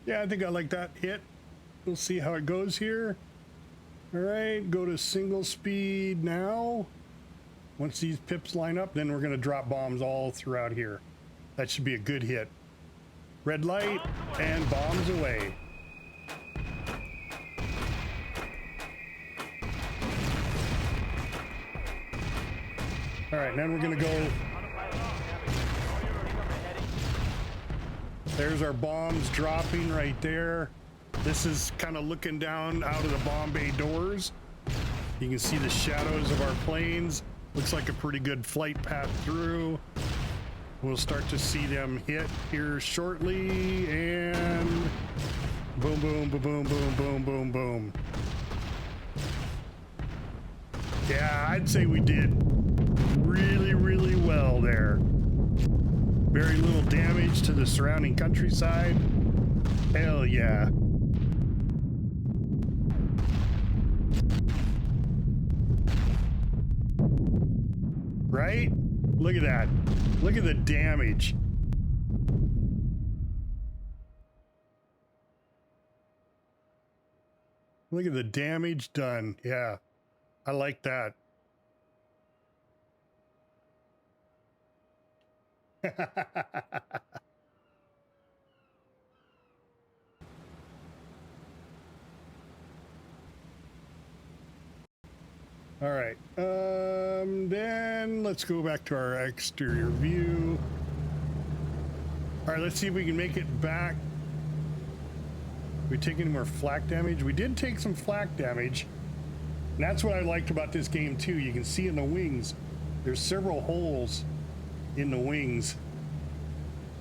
Yeah, I think I like that hit. We'll see how it goes here. All right, go to single speed now. Once these pips line up, then we're going to drop bombs all throughout here. That should be a good hit. Red light and bombs away. All right, then we're going to go. There's our bombs dropping right there. This is kind of looking down out of the bomb bay doors. You can see the shadows of our planes. Looks like a pretty good flight path through. We'll start to see them hit here shortly, and boom, boom, boom, boom, boom, boom, boom, boom. Yeah, I'd say we did really, really well there. Very little damage to the surrounding countryside. Hell yeah. Right? Look at that. Look at the damage. Look at the damage done. Yeah. I like that. All right. Then let's go back to our exterior view. All right, let's see if we can make it back. We take any more flak damage? We did take some flak damage. And that's what I liked about this game too. You can see in the wings, there's several holes in the wings.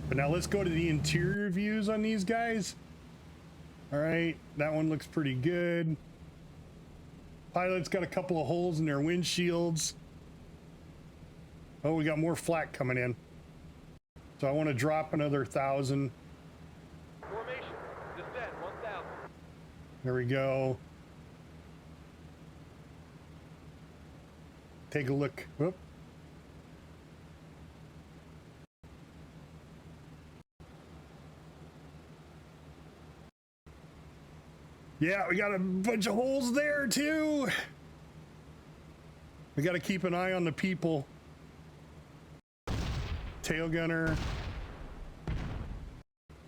But now let's go to the interior views on these guys. All right, that one looks pretty good. Pilot's got a couple of holes in their windshields. Oh, we got more flak coming in. So I want to drop another 1,000. Formation. Descend 1,000. There we go. Take a look. Whoop. Yeah, we got a bunch of holes there too. We got to keep an eye on the people. Tail gunner.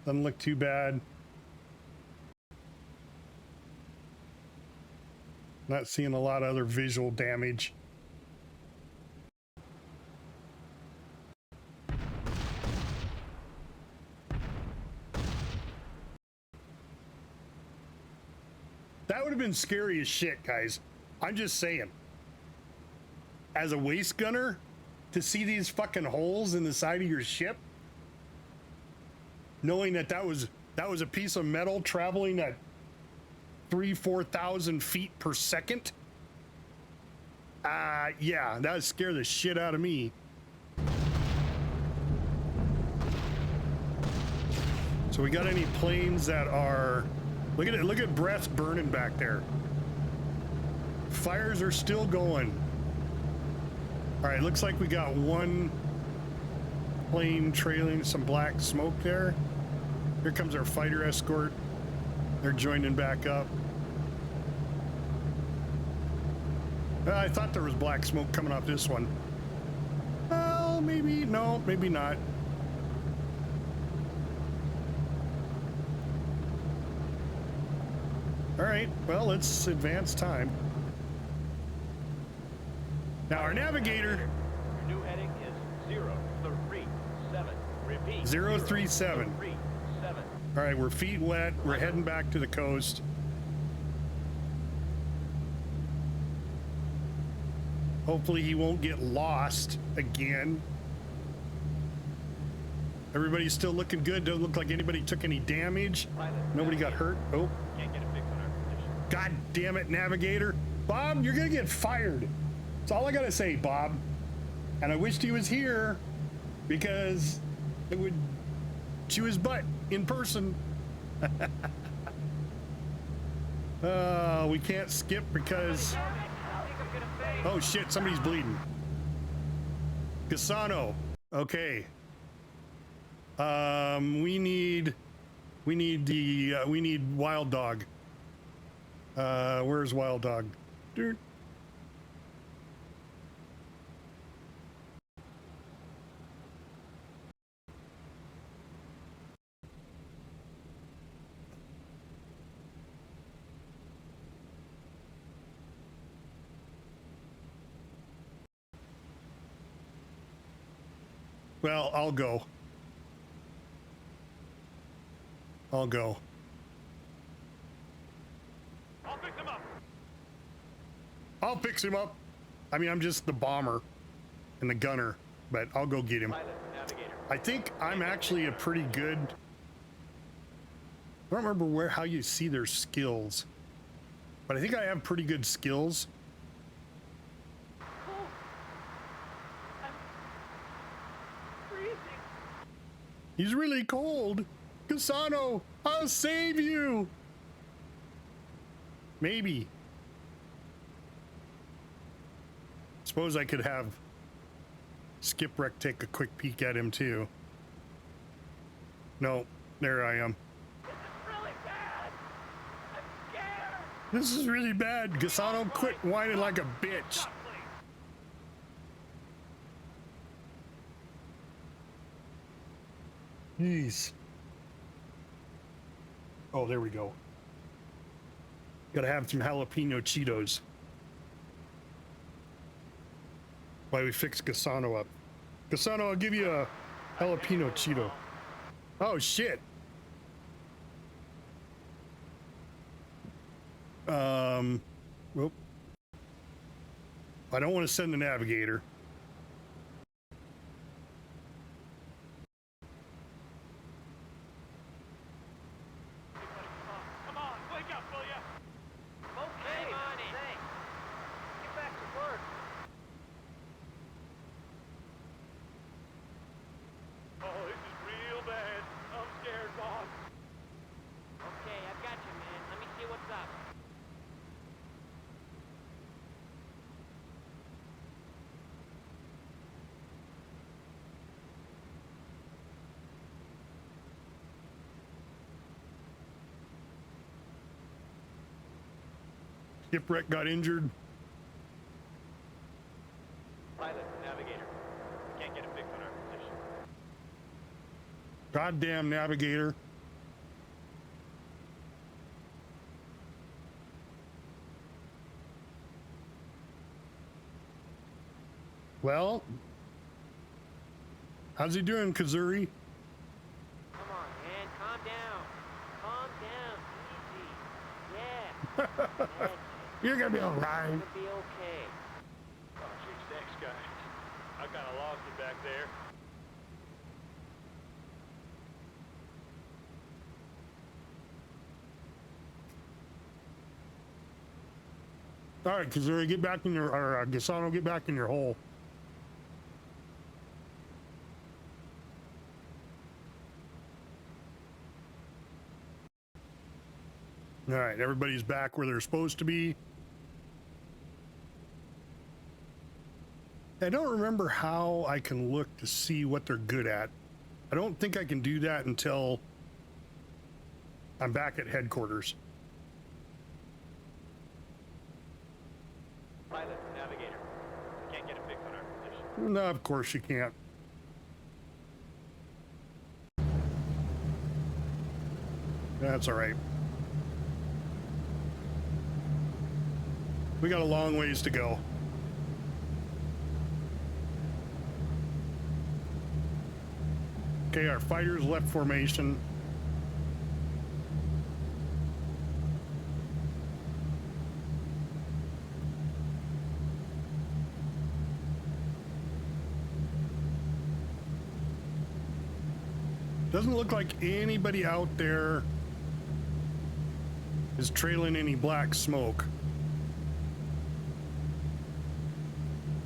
Doesn't look too bad. Not seeing a lot of other visual damage. That would have been scary as shit, guys. I'm just saying. As a waist gunner, to see these fucking holes in the side of your ship, knowing that that was a piece of metal traveling at 3,000-4,000 feet per second. Yeah, that would scare the shit out of me. So we got any planes that are... Look at it, look at breath burning back there. Fires are still going. All right, looks like we got one plane trailing some black smoke there. Here comes our fighter escort. They're joining back up. I thought there was black smoke coming off this one. Well, maybe, no, maybe not. All right, well, let's advance time. Now our navigator. Your new heading is 037. Repeat. 037. 037. All right, we're feet wet. We're heading back to the coast. Hopefully he won't get lost again. Everybody's still looking good. Doesn't look like anybody took any damage. Nobody got hurt. Oh. Can't get a fix on our condition. God damn it, navigator. Bob, you're gonna get fired. That's all I gotta say, Bob. And I wished he was here because it would chew his butt in person. We can't skip because... Oh shit, somebody's bleeding. Cassano. Okay. We need We need Wild Dog. Where's Wild Dog? Dude. Well, I'll go. I'll go. I'll pick them up. I'll fix him up. I mean, I'm just the bomber and the gunner, but I'll go get him. Pilot, navigator. I think I'm actually a pretty good... I don't remember how you see their skills, but I think I have pretty good skills. I'm freezing. He's really cold. Cassano, I'll save you. Maybe. Suppose I could have Skipwreck take a quick peek at him too. No, there I am. This is really bad. I'm scared. This is really bad. Cassano, quit whining like a bitch. Stop, please. Jeez. Oh, there we go. Gotta have some jalapeno Cheetos. While we fix Cassano up. Cassano, I'll give you a jalapeno Cheeto. Oh, shit. Whoop. I don't want to send the navigator. Come on, wake up, will ya? Okay, thanks. Get back to work. Oh, this is real bad. I'm scared, boss. Okay, I've got you, man. Let me see what's up. Shipwreck got injured. Pilot, navigator. Can't get a fix on our position. Goddamn navigator. Well, how's he doing, Kazuri? Come on, man. Calm down. Calm down. Easy. Yeah. That's it. You're gonna be alright. It'll be okay. Oh, geez, thanks, guys. I kind of lost it back there. All right, Kazuri, get back in your, or Gisano, get back in your hole. All right, everybody's back where they're supposed to be. I don't remember how I can look to see what they're good at. I don't think I can do that until I'm back at headquarters. Pilot, navigator. Can't get a fix on our position. No, of course you can't. That's all right. We got a long ways to go. Okay, our fighters left formation. Doesn't look like anybody out there is trailing any black smoke.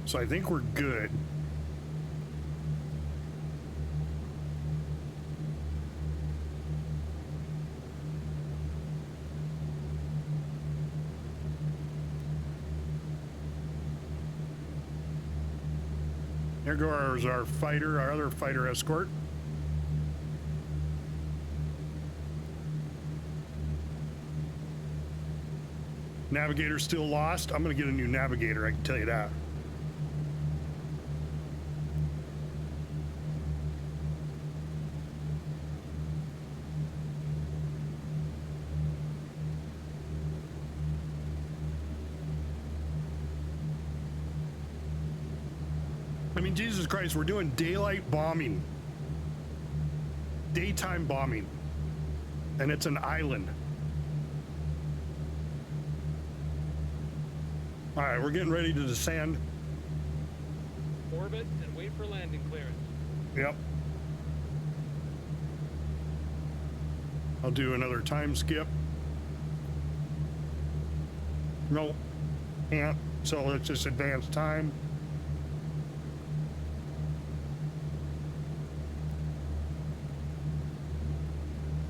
So I think we're good. There goes our fighter, our other fighter escort. Navigator's still lost. I'm gonna get a new navigator, I can tell you that. I mean, Jesus Christ, we're doing daylight bombing. Daytime bombing. And it's an island. All right, we're getting ready to descend. Orbit and wait for landing clearance. Yep. I'll do another time skip. No, can't. So let's just advance time.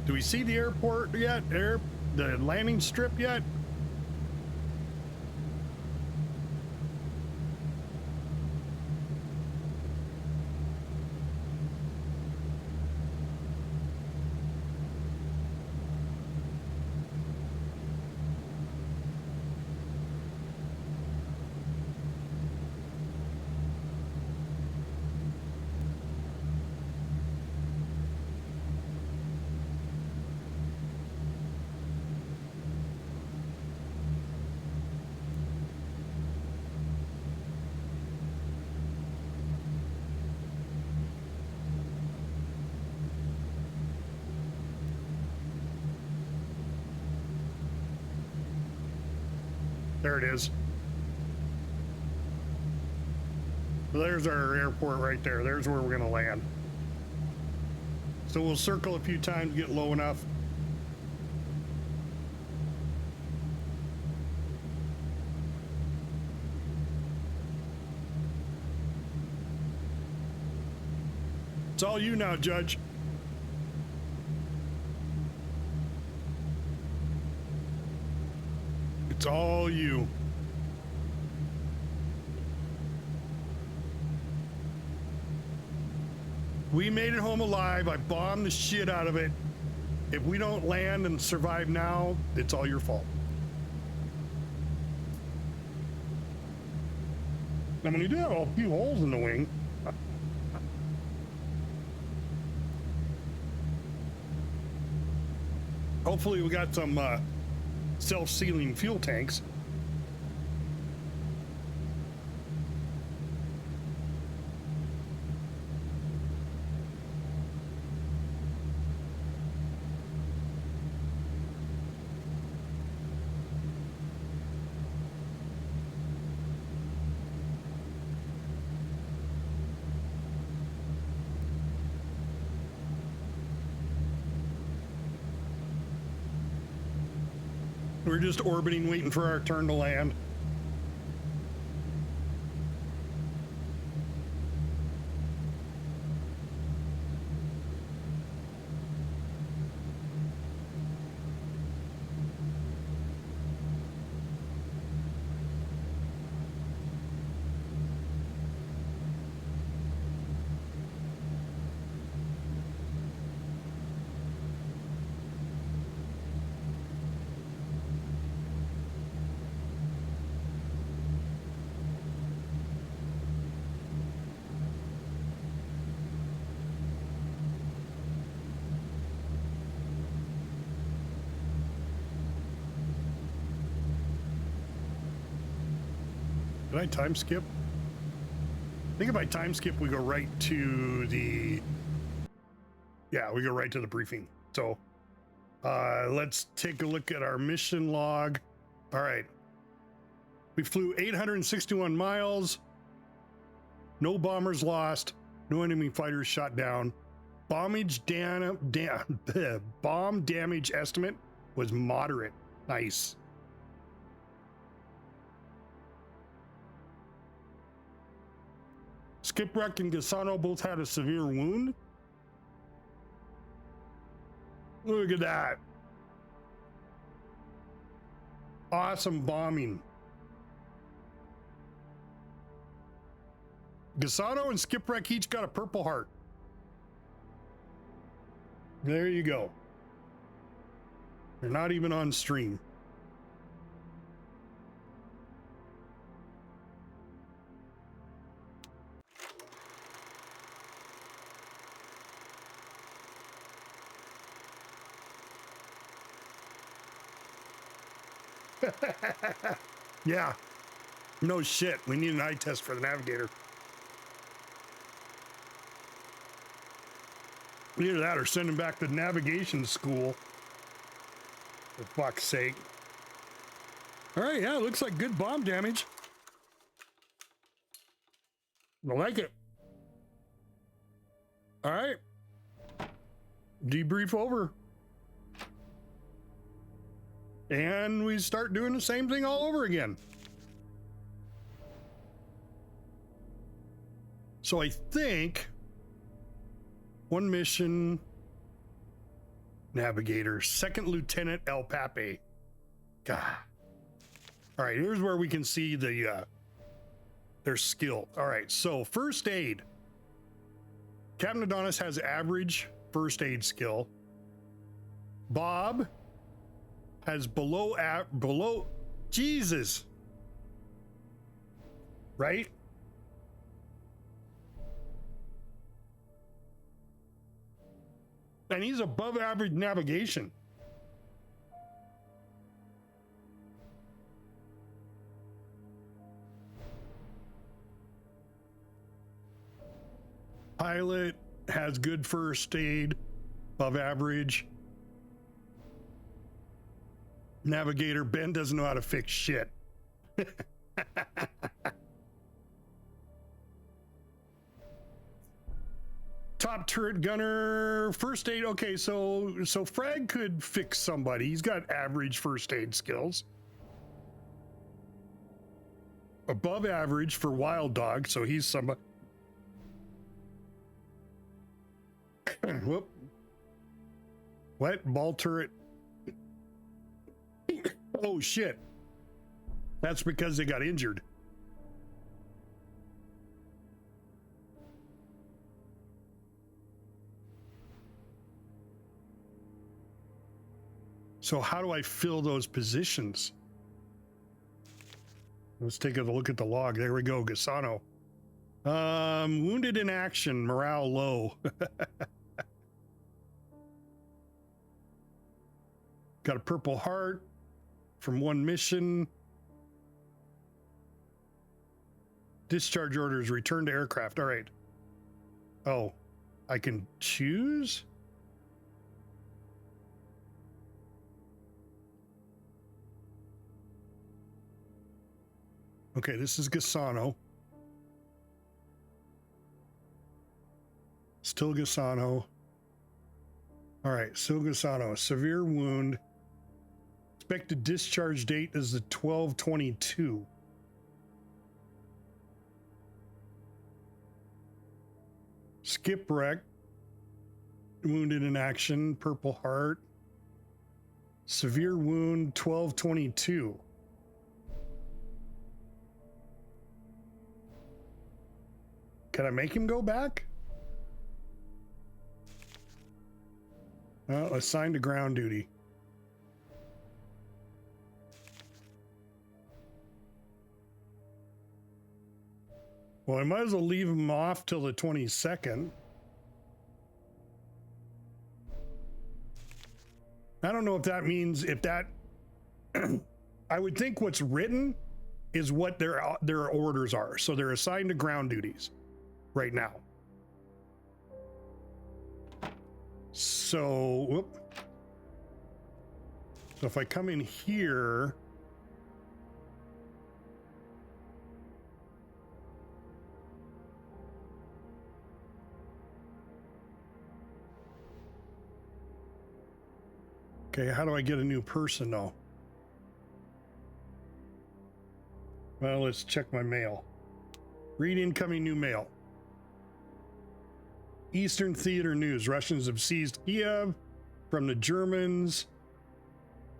Do we see the airport yet? The landing strip yet? There it is. There's our airport right there. There's where we're gonna land. So we'll circle a few times, get low enough. It's all you now, Judge. It's all you. We made it home alive. I bombed the shit out of it. If we don't land and survive now, it's all your fault. I mean, you do have a few holes in the wing. Hopefully we got some self-sealing fuel tanks. We're just orbiting, waiting for our turn to land. Did I time skip? I think if I time skip, we go right to the... Yeah, we go right to the briefing. So let's take a look at our mission log. All right. We flew 861 miles. No bombers lost. No enemy fighters shot down. Bomb damage estimate was moderate. Nice. Skipwreck and Gasano both had a severe wound. Look at that. Awesome bombing. Gasano and Skipwreck each got a Purple Heart. There you go. They're not even on stream. Yeah. No shit. We need an eye test for the navigator. Either that or send him back to navigation school. For fuck's sake. All right, yeah, looks like good bomb damage. I like it. All right. Debrief over. And we start doing the same thing all over again. So I think one mission, navigator, second lieutenant El Pape. God. All right, here's where we can see the their skill. All right, so first aid. Captain Adonis has average first aid skill. Bob has below Jesus. Right? And he's above average navigation. Pilot has good first aid, above average. Navigator, Ben doesn't know how to fix shit. Top turret gunner, first aid. Okay, so Frag could fix somebody. He's got average first aid skills. Above average for Wild Dog, so he's somebody. Whoop. What? Ball turret. Oh shit. That's because they got injured. So how do I fill those positions? Let's take a look at the log. There we go, Gasano. Wounded in action, morale low. Got a Purple Heart from one mission. Discharge orders, return to aircraft. All right. Oh, I can choose? Okay, this is Gasano. Still Gasano. All right, still Gasano. Severe wound. Expected discharge date is the 12/22. Skip wreck. Wounded in action. Purple Heart. Severe wound 12/22. Can I make him go back? Assigned to ground duty. Well, I might as well leave him off till the 22nd. I don't know if that means if that I would think what's written is what their orders are. So they're assigned to ground duties right now. So, whoop. So if I come in here, okay, how do I get a new person though? Well, let's check my mail. Read incoming new mail. Eastern Theater News. Russians have seized Kiev from the Germans.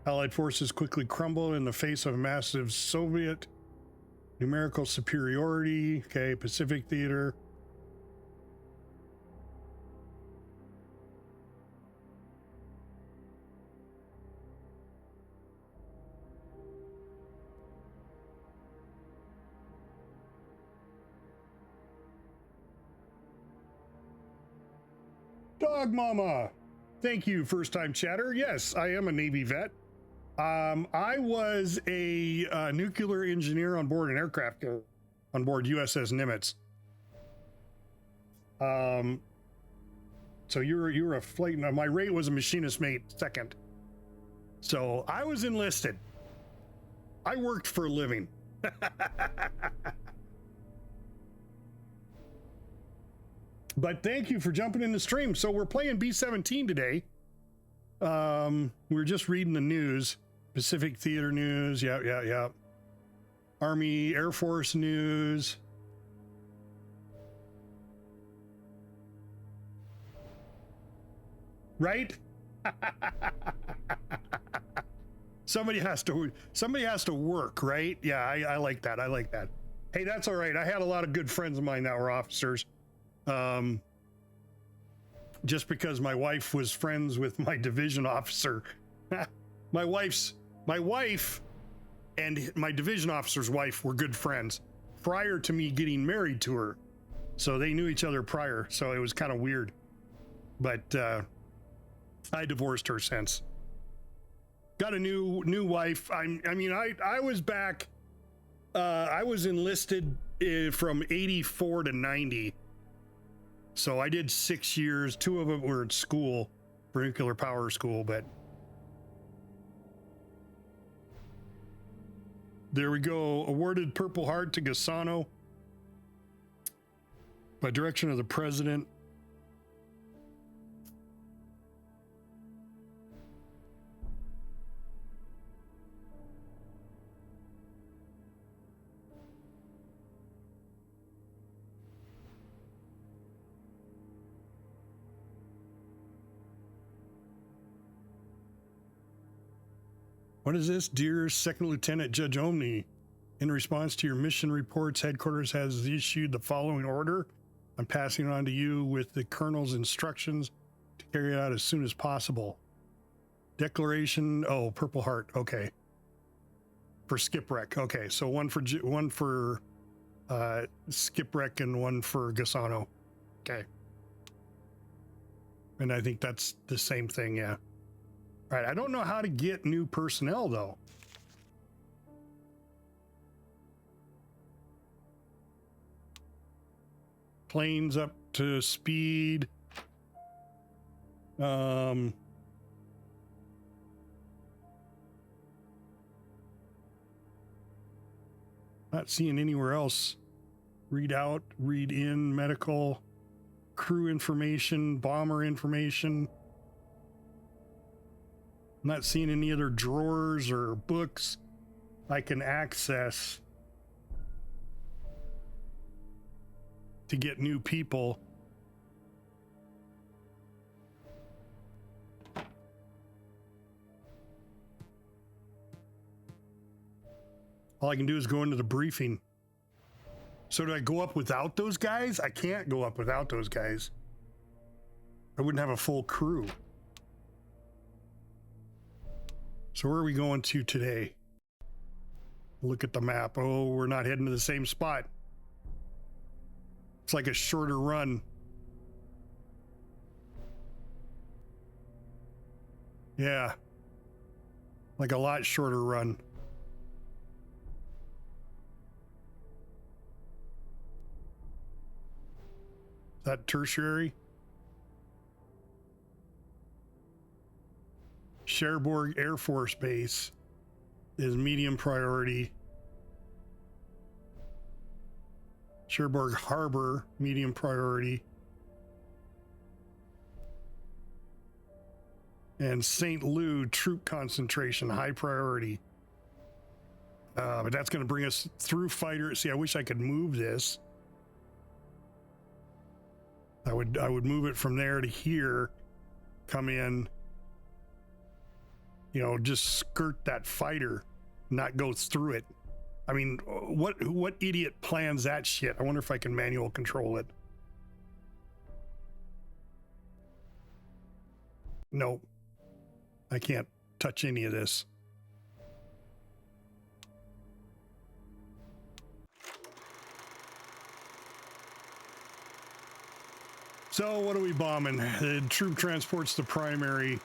Allied forces quickly crumble in the face of massive Soviet numerical superiority. Okay, Pacific Theater. Dog Mama, thank you, first time chatter. Yes, I am a Navy vet. I was a nuclear engineer on board an aircraft carrier, on board USS Nimitz. So you were a flight. My rate was a machinist mate second. So I was enlisted. I worked for a living. But thank you for jumping in the stream. So we're playing B-17 today. We were just reading the news, Pacific Theater news. Yeah. Army, Air Force news. Right? Somebody has to work, right? Yeah, I like that. I like that. Hey, that's all right. I had a lot of good friends of mine that were officers. Just because my wife was friends with my division officer. my wife and my division officer's wife were good friends prior to me getting married to her. So they knew each other prior. So it was kind of weird. But I divorced her since. Got a new wife. I was back. I was enlisted from 84 to 90. So I did 6 years. 2 of them were at school, for nuclear power school, but there we go. Awarded Purple Heart to Gasano by direction of the president. What is this? Dear Second Lieutenant Judge Omni, in response to your mission reports, headquarters has issued the following order. I'm passing it on to you with the colonel's instructions to carry it out as soon as possible. Declaration, Purple Heart, okay. For Skipwreck, okay. So one for Skipwreck and one for Gasano, okay. And I think that's the same thing, yeah. All right, I don't know how to get new personnel, though. Planes up to speed. Not seeing anywhere else. Read out, read in, medical, crew information, bomber information. I'm not seeing any other drawers or books I can access to get new people. All I can do is go into the briefing. So do I go up without those guys? I can't go up without those guys. I wouldn't have a full crew. So where are we going to today? Look at the map. Oh, we're not heading to the same spot. It's like a shorter run. Yeah. Like a lot shorter run. Is that tertiary? Cherbourg Air Force Base is medium priority. Cherbourg Harbor, medium priority. And St. Lou, troop concentration, high priority. But that's going to bring us through fighter. See, I wish I could move this. I would move it from there to here, come in, you know, just skirt that fighter, not go through it. I mean, what idiot plans that shit? I wonder if I can manual control it. Nope. I can't touch any of this. So what are we bombing? The troop transport's the primary.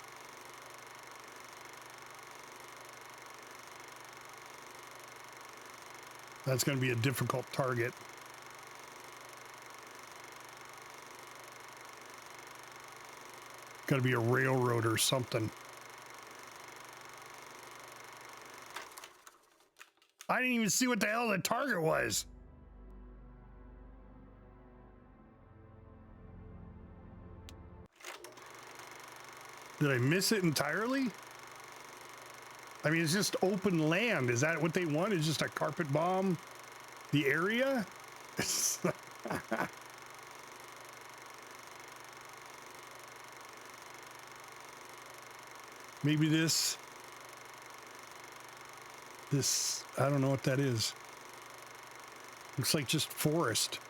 That's going to be a difficult target. Got to be a railroad or something. I didn't even see what the hell the target was. Did I miss it entirely? I mean, it's just open land. Is that what they want? Is just a carpet bomb the area? Maybe this, I don't know what that is. Looks like just forest.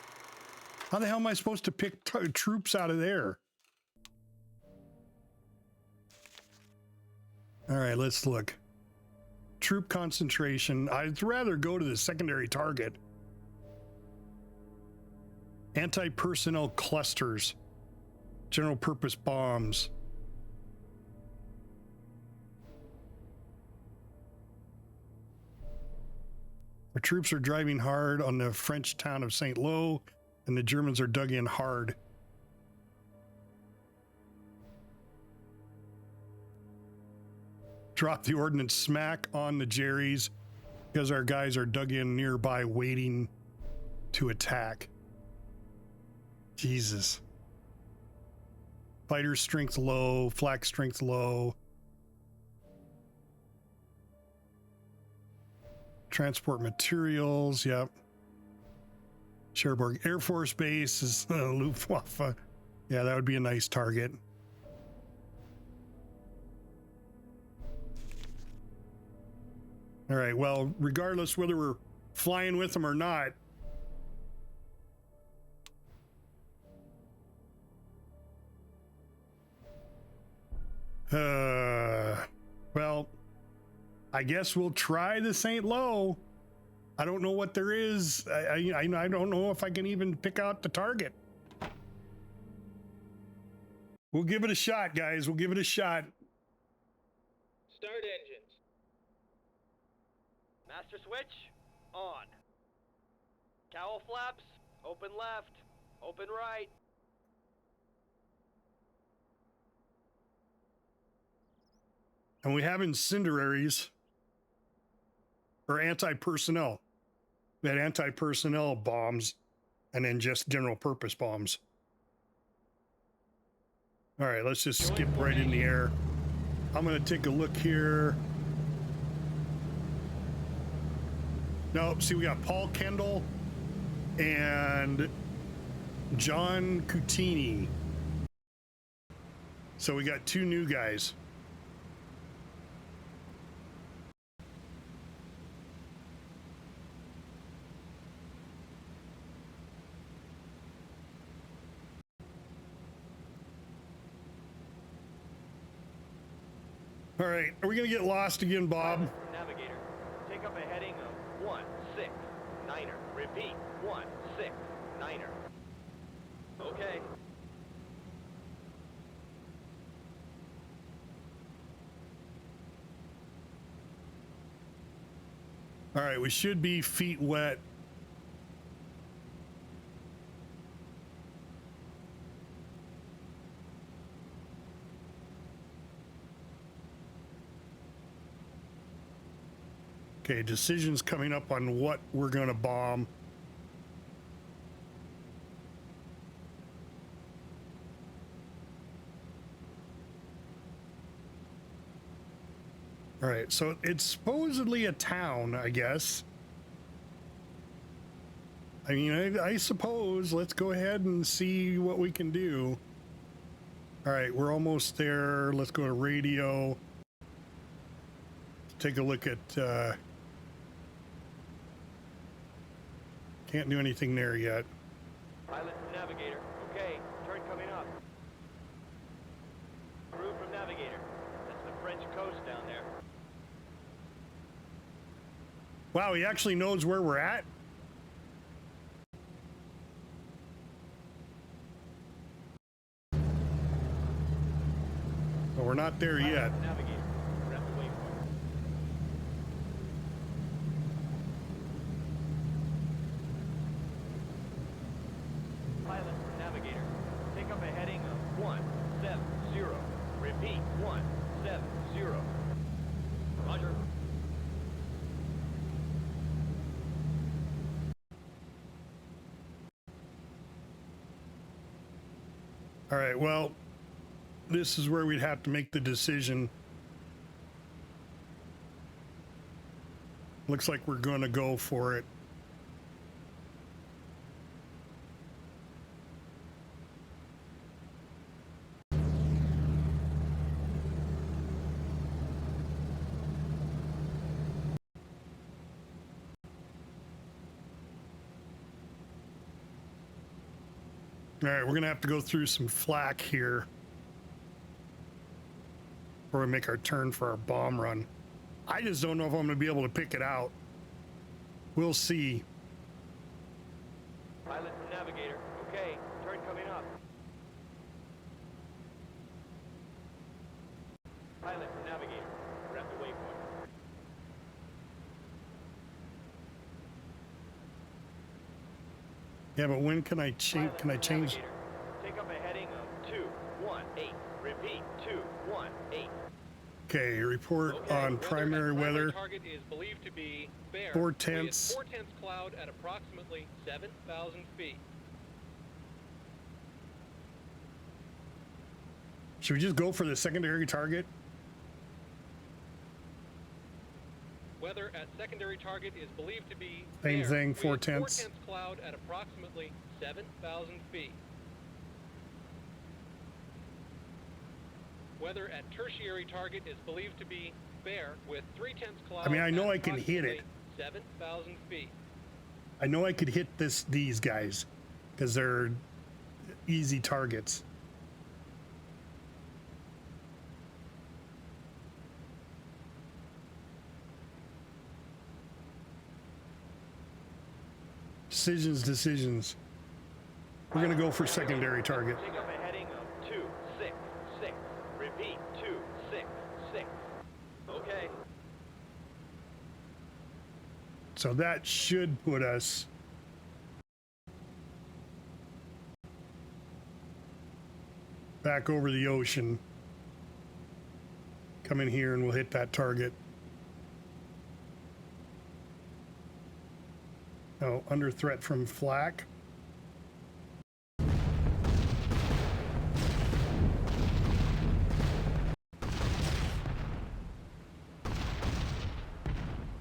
How the hell am I supposed to pick troops out of there? All right, let's look. Troop concentration. I'd rather go to the secondary target. Anti-personnel clusters. General purpose bombs. Our troops are driving hard on the French town of St. Lo, and the Germans are dug in hard. Drop the ordnance smack on the Jerry's because our guys are dug in nearby waiting to attack. Jesus. Fighter strength low, flak strength low. Transport materials, yep. Cherbourg Air Force Base is Luftwaffe. Yeah, that would be a nice target. All right, well, regardless whether we're flying with them or not, well, I guess we'll try the St. Lo. I don't know what there is. I don't know if I can even pick out the target. We'll give it a shot, guys. We'll give it a shot. Start engines. Master switch, on. Cowl flaps, open left, open right. And we have incendiaries or anti-personnel. We had anti-personnel bombs and then just general purpose bombs. All right, let's just skip right in the air. I'm going to take a look here. No, see, we got Paul Kendall and John Cutini. So we got two new guys. All right, are we gonna get lost again, Bob? Navigator, take up a heading of 169er. Repeat, 169er. Okay. All right, we should be feet wet. Okay, decisions coming up on what we're going to bomb. All right, so it's supposedly a town, I guess. I mean, I suppose let's go ahead and see what we can do. All right, we're almost there. Let's go to radio. Take a look at... can't do anything there yet. Pilot from Navigator. Okay, turn coming up. Crew from Navigator. That's the French coast down there. Wow, he actually knows where we're at? Well, we're not there Pilot yet. from Navigator. We're at the waypoint. Repeat, 170. Roger. All right, well, this is where we'd have to make the decision. Looks like we're going to go for it. All right, we're going to have to go through some flak here before we make our turn for our bomb run. I just don't know if I'm going to be able to pick it out. We'll see. Pilot from navigator. Okay, turn coming up. Pilot from navigator. We're at the waypoint. Yeah, but when can I change? Pilot Can I from change? navigator. Take up a heading of 218. Repeat, 218. Okay, report Okay, on primary weather. Target is believed to be bare. 4/10. 4/10 cloud at approximately 7,000 feet. Should we just go for the secondary target? Weather at secondary target is believed to be Same bare, thing, with 4/10. 4/10 cloud at approximately 7,000 feet. Weather at tertiary target is believed to be bare with 3/10 cloud. I mean, I know at I can hit it. approximately 7,000 feet. I know I could hit these guys because they're easy targets. Decisions. We're gonna go for secondary target. Take up a heading of 266. Repeat, 266. Okay. So that should put us back over the ocean. Come in here and we'll hit that target. Oh, under threat from flak.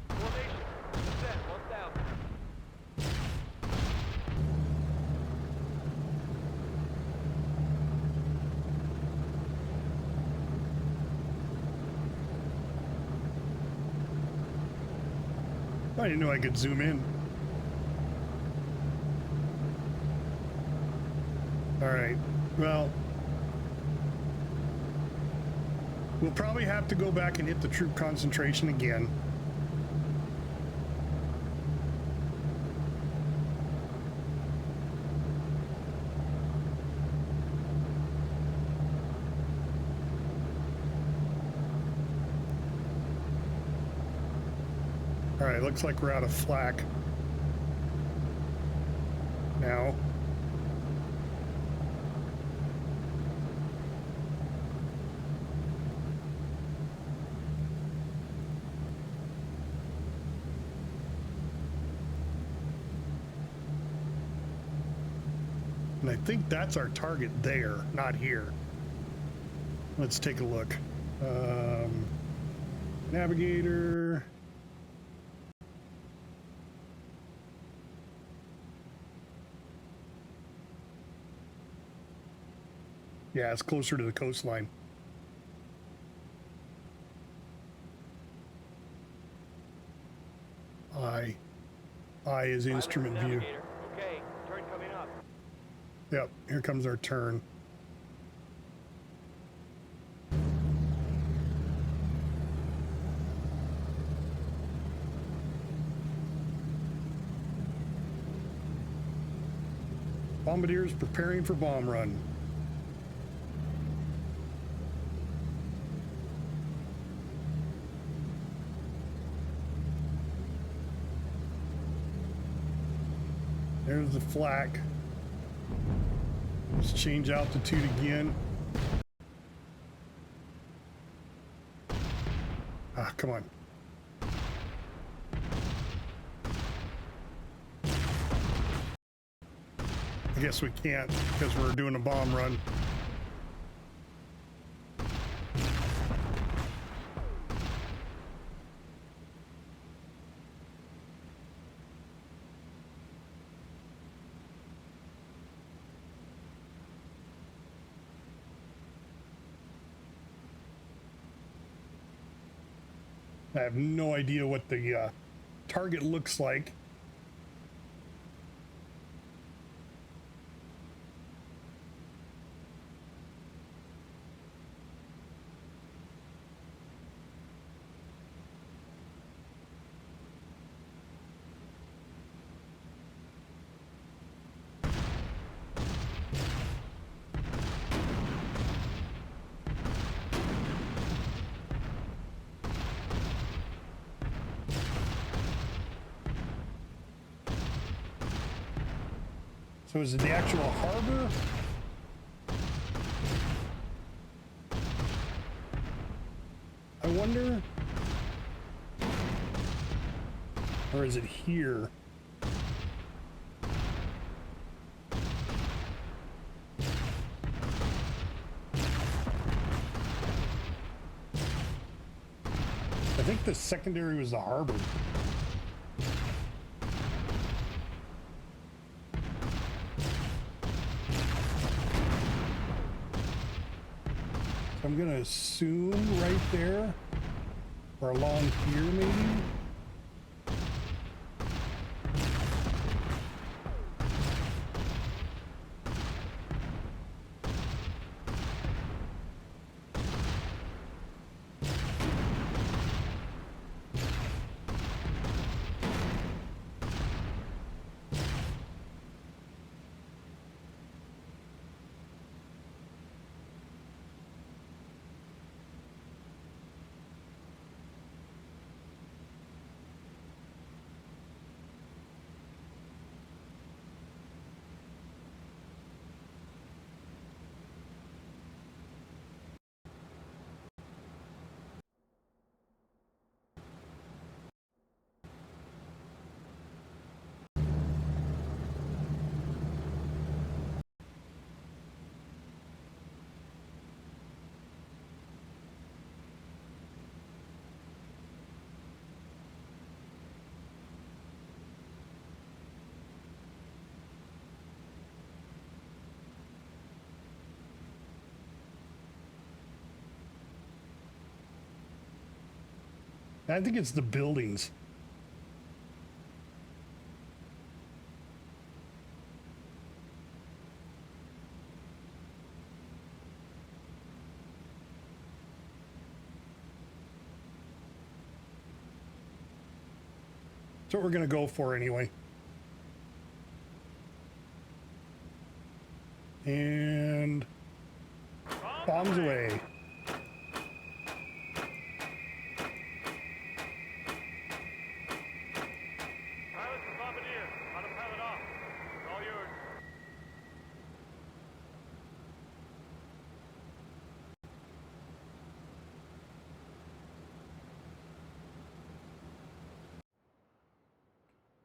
Formation. Set 1,000. I didn't know I could zoom in. All right, well, we'll probably have to go back and hit the troop concentration again. All right, looks like we're out of flak now. And I think that's our target there, not here. Let's take a look. Navigator. Yeah, it's closer to the coastline. I is instrument view. Navigator. Okay, turn coming up. Yep, here comes our turn. Bombardiers preparing for bomb run. There's the flak. Let's change altitude again. come on. I guess we can't because we're doing a bomb run. I have no idea what the target looks like. So is it the actual harbor? I wonder. Or is it here? I think the secondary was the harbor. I'm gonna assume right there, or along here maybe. I think it's the buildings. That's what we're gonna go for anyway. And bombs away.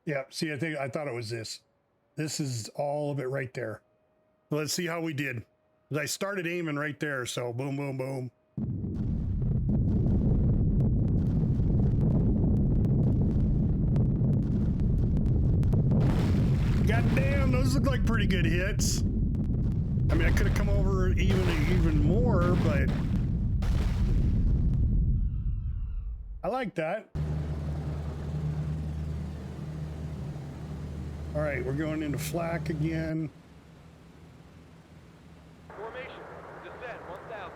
Yeah, see, I thought it was this. This is all of it right there. Let's see how we did. I started aiming right there, so boom, boom, boom. God damn, those look like pretty good hits. I mean, I could have come over even more, but I like that. All right, we're going into flak again. Formation. Descent 1000.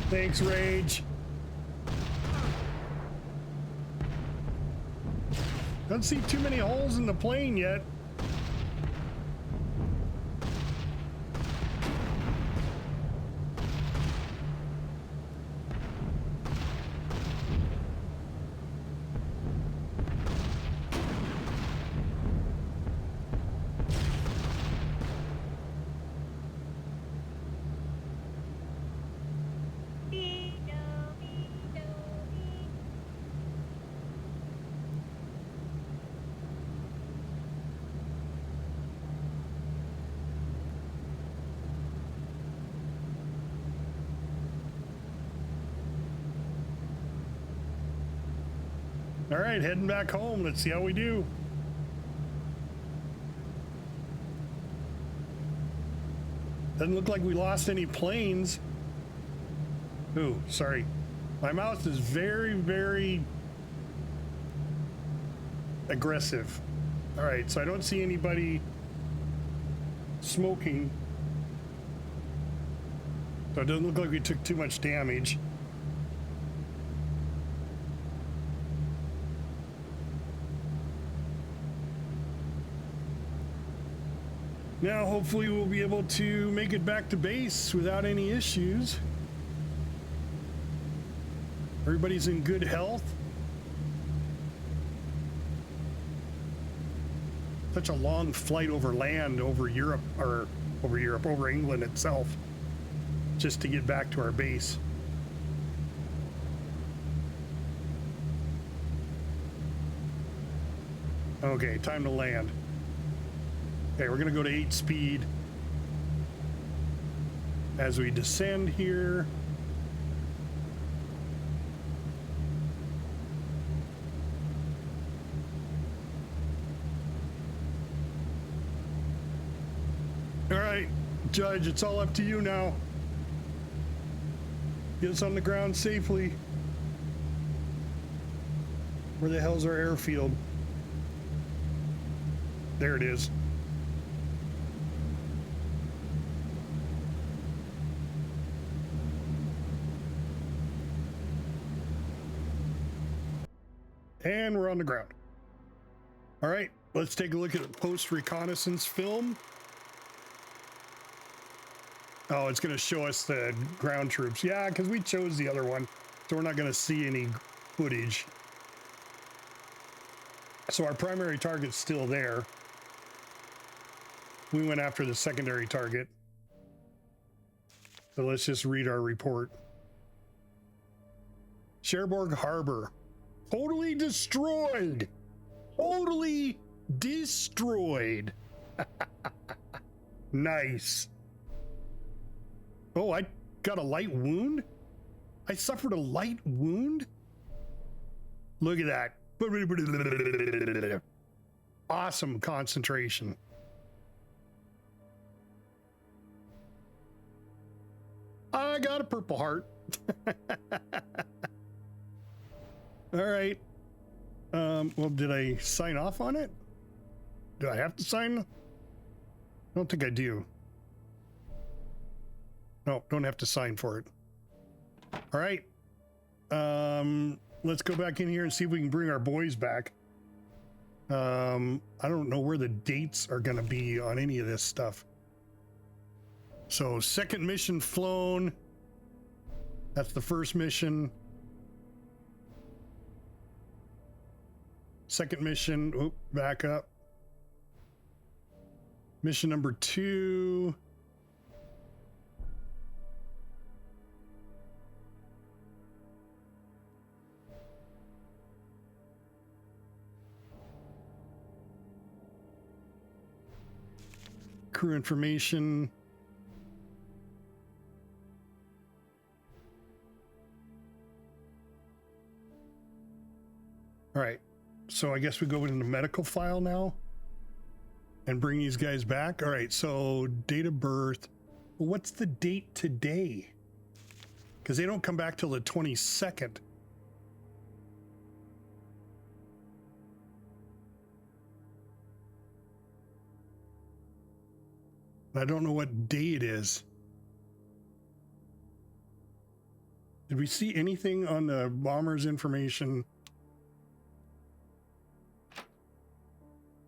Thanks, Rage. Don't see too many holes in the plane yet. All right, heading back home. Let's see how we do. Doesn't look like we lost any planes. Ooh, sorry. My mouse is very, very aggressive. All right, so I don't see anybody smoking. So it doesn't look like we took too much damage. Now, hopefully we'll be able to make it back to base without any issues. Everybody's in good health. Such a long flight over land, over Europe, or over England itself, just to get back to our base. Okay, time to land. Okay, we're gonna go to 8 speed as we descend here. All right, Judge, it's all up to you now. Get us on the ground safely. Where the hell's our airfield? There it is. And we're on the ground. All right, let's take a look at the post-reconnaissance film. Oh, it's going to show us the ground troops. Yeah, because we chose the other one, so we're not going to see any footage. So our primary target's still there. We went after the secondary target. So let's just read our report. Cherbourg Harbor. Totally destroyed. Totally destroyed. Nice. Oh, I got a light wound? I suffered a light wound? Look at that. Awesome concentration. I got a purple heart. All right. Well, did I sign off on it? Do I have to sign? I don't think I do. No, don't have to sign for it. All right. Let's go back in here and see if we can bring our boys back. I don't know where the dates are going to be on any of this stuff. So, second mission flown. That's the first mission. Second mission, oop, back up. Mission number 2. Crew information. All right. So I guess we go into the medical file now and bring these guys back. All right, so date of birth. Well, what's the date today? Because they don't come back till the 22nd. I don't know what day it is. Did we see anything on the bomber's information?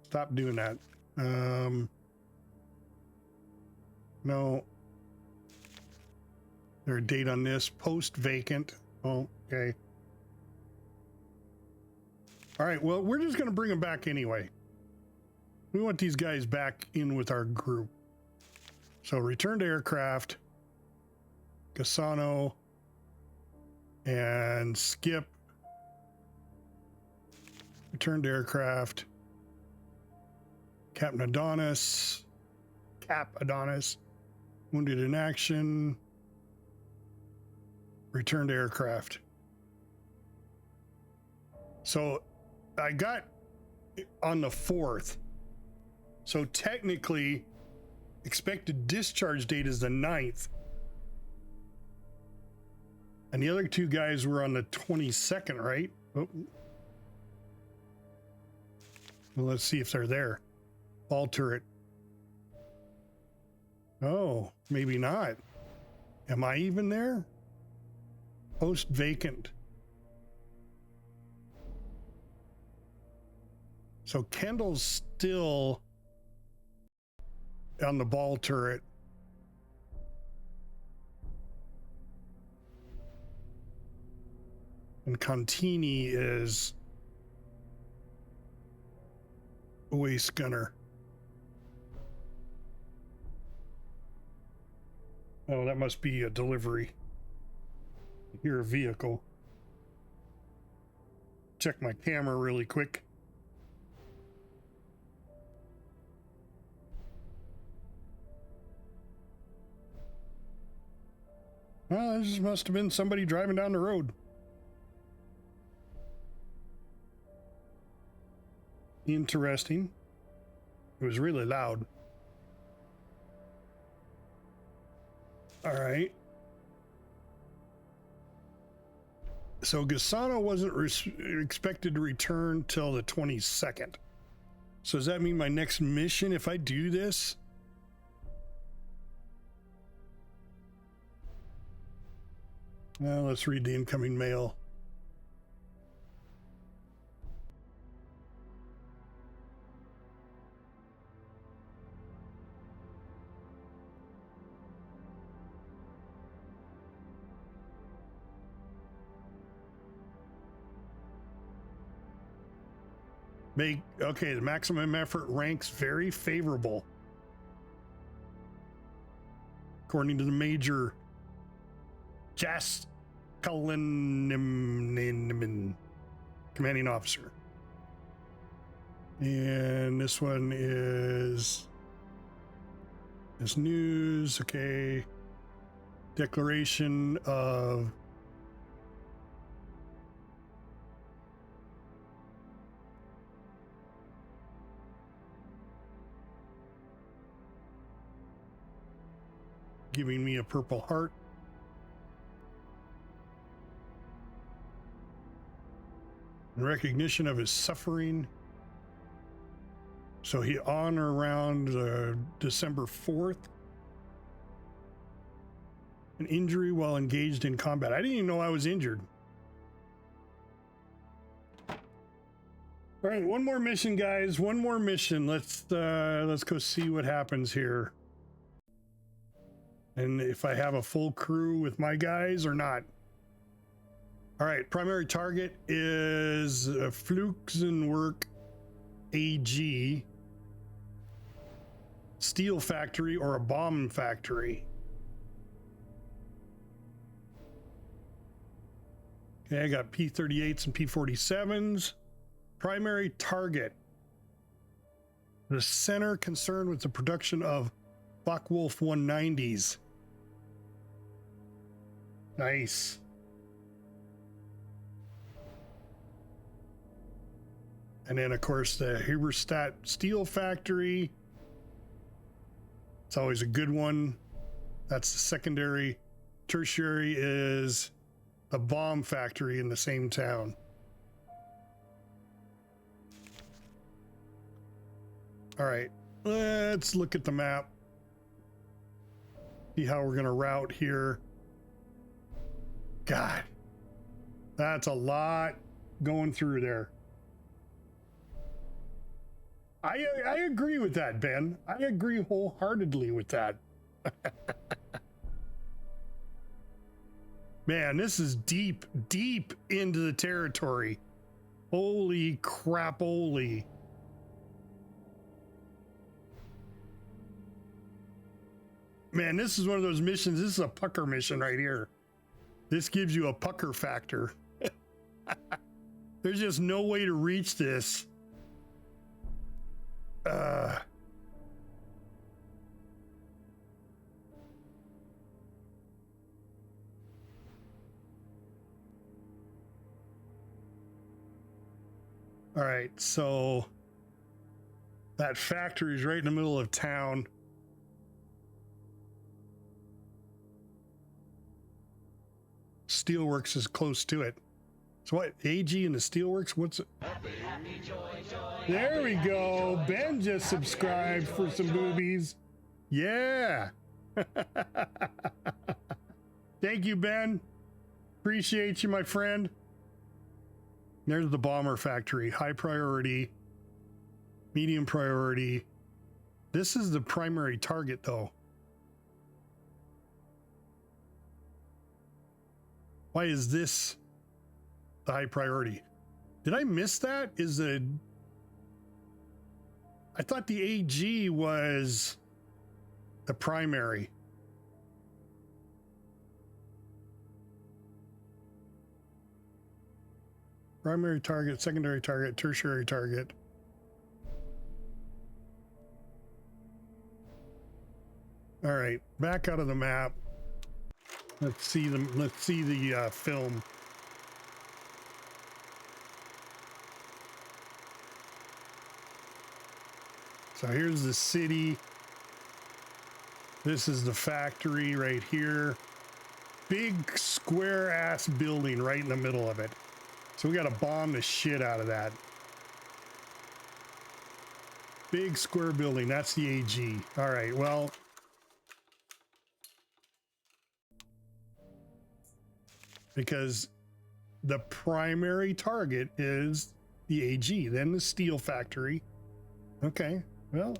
Stop doing that. No. There's a date on this. Post vacant. Oh, okay. All right. Well, we're just going to bring them back anyway. We want these guys back in with our group. So return to aircraft. Cassano. And Skip. Return to aircraft. Captain Adonis. Cap Adonis. Wounded in action. Return to aircraft. So I got on the 4th. So technically, expected discharge date is the 9th. And the other two guys were on the 22nd, right? Oh. Well, let's see if they're there. Ball turret. Oh, maybe not. Am I even there? Post vacant. So Kendall's still on the ball turret. And Contini is waist gunner. Oh, that must be a delivery. Here, a vehicle. Check my camera really quick. Well, this must have been somebody driving down the road. Interesting. It was really loud. All right. So Gasano wasn't expected to return till the 22nd. So does that mean my next mission, if I do this? Well, let's read the incoming mail. Okay, the maximum effort ranks very favorable. According to the Major Jaskalinimin, commanding officer. And this one is this news, okay. Declaration of giving me a Purple Heart. In recognition of his suffering. So he on or around December 4th. An injury while engaged in combat. I didn't even know I was injured. All right, one more mission, guys. One more mission. Let's go see what happens here. And if I have a full crew with my guys or not. All right, primary target is Fluxenwerk AG, steel factory or a bomb factory. Okay, I got P-38s and P-47s. Primary target. The center concerned with the production of Focke-Wulf 190s. Nice. And then, of course, the Huberstadt Steel Factory. It's always a good one. That's the secondary. Tertiary is a bomb factory in the same town. All right, let's look at the map. See how we're going to route here. God, that's a lot going through there. I agree with that, Ben. I agree wholeheartedly with that. Man, this is deep, deep into the territory. Holy crap-oly. Man, this is one of those missions. This is a pucker mission right here. This gives you a pucker factor. There's just no way to reach this. All right, so that factory is right in the middle of town. Steelworks is close to it. So what, AG and the Steelworks? What's it? There we go. Ben just subscribed for some boobies. Yeah. Thank you, Ben. Appreciate you, my friend. There's the bomber factory. High priority. Medium priority. This is the primary target, though. Why is this the high priority? Did I miss that? I thought the AG was the primary. Primary target, secondary target, tertiary target. All right, back out of the map. Let's see the film. So here's the city. This is the factory right here. Big square ass building right in the middle of it. So we got to bomb the shit out of that. Big square building. That's the AG. All right, well. Because the primary target is the AG, then the steel factory. Okay, well.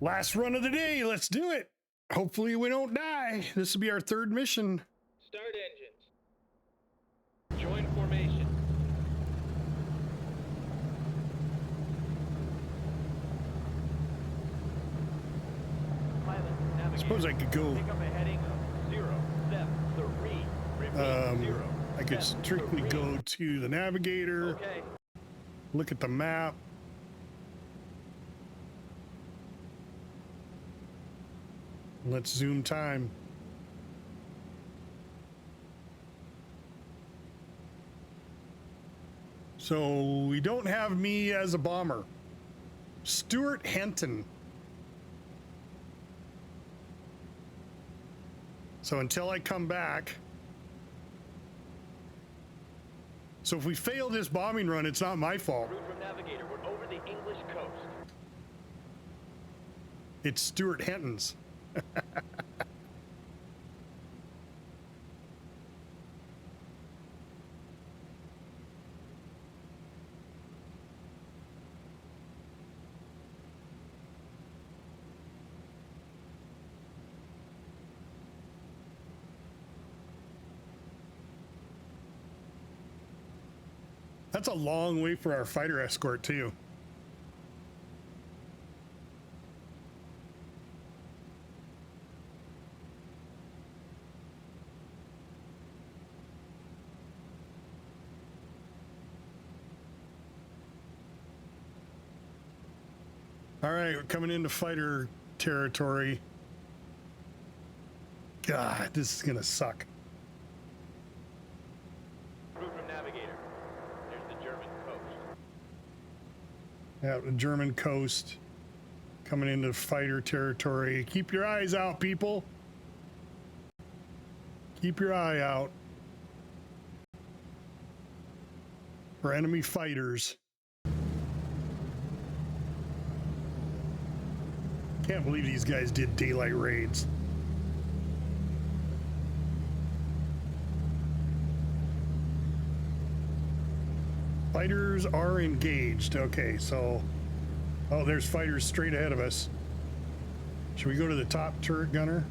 Last run of the day, let's do it. Hopefully we don't die. This will be our third mission. Start engines. Join formation. Pilot, I navigator. suppose I could go, Pick up a heading of 073. Repeat, 0, I could 7, strictly 3. go to the navigator, Okay. look at the map. Let's zoom time. So we don't have me as a bomber. Stuart Henton. So until I come back. So if we fail this bombing run, it's not my fault. Route from navigator. We're over the English coast. It's Stuart Henton's. That's a long way for our fighter escort, too. All right, we're coming into fighter territory. God, this is gonna suck. Route from navigator. There's the German coast. Yeah, the German coast. Coming into fighter territory. Keep your eyes out, people. Keep your eye out for enemy fighters. Can't believe these guys did daylight raids. Fighters are engaged. Okay, so... Oh, there's fighters straight ahead of us. Should we go to the top turret gunner?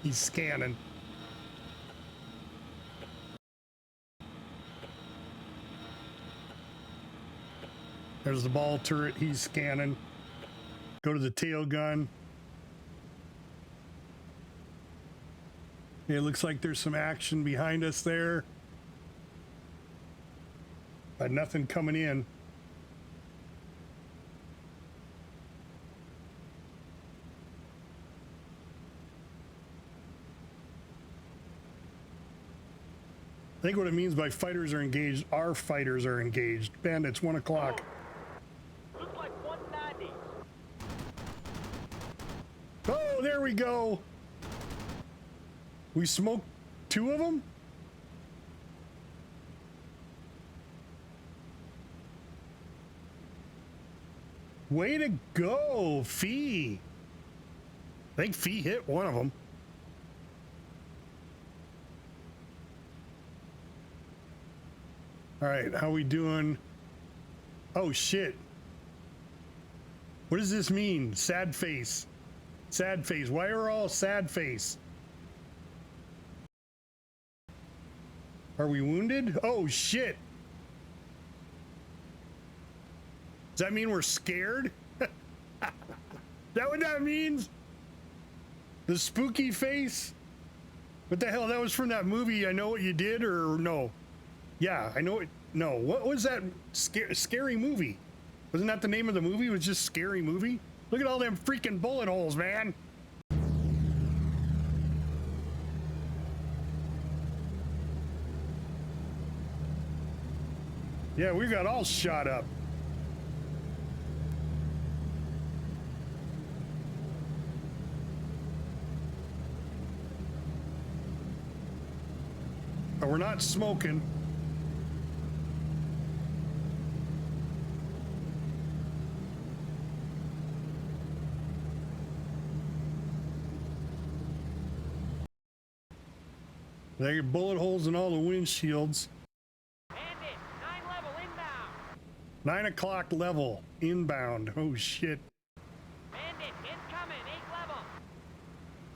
He's scanning. There's the ball turret. He's scanning. Go to the tail gun. It looks like there's some action behind us there, but nothing coming in. I think what it means by fighters are engaged, our fighters are engaged. Bandits, 1 o'clock. Looks like 190. Oh, there we go. We smoked 2 of them? Way to go, Fee. I think Fee hit one of them. All right, how we doing? Oh, shit. What does this mean? Sad face. Sad face. Why are all sad face? Are we wounded? Oh, shit. Does that mean we're scared? Is that what that means? The spooky face? What the hell? That was from that movie, I Know What You Did, or no? Yeah, I know it. No, what was that scary movie? Wasn't that the name of the movie? It was just Scary Movie? Look at all them freaking bullet holes, man. Yeah, we got all shot up. But we're not smoking. There are bullet holes in all the windshields. Bandit, 9 level inbound. 9 o'clock level inbound. Oh shit. Bandit, incoming, 8 level.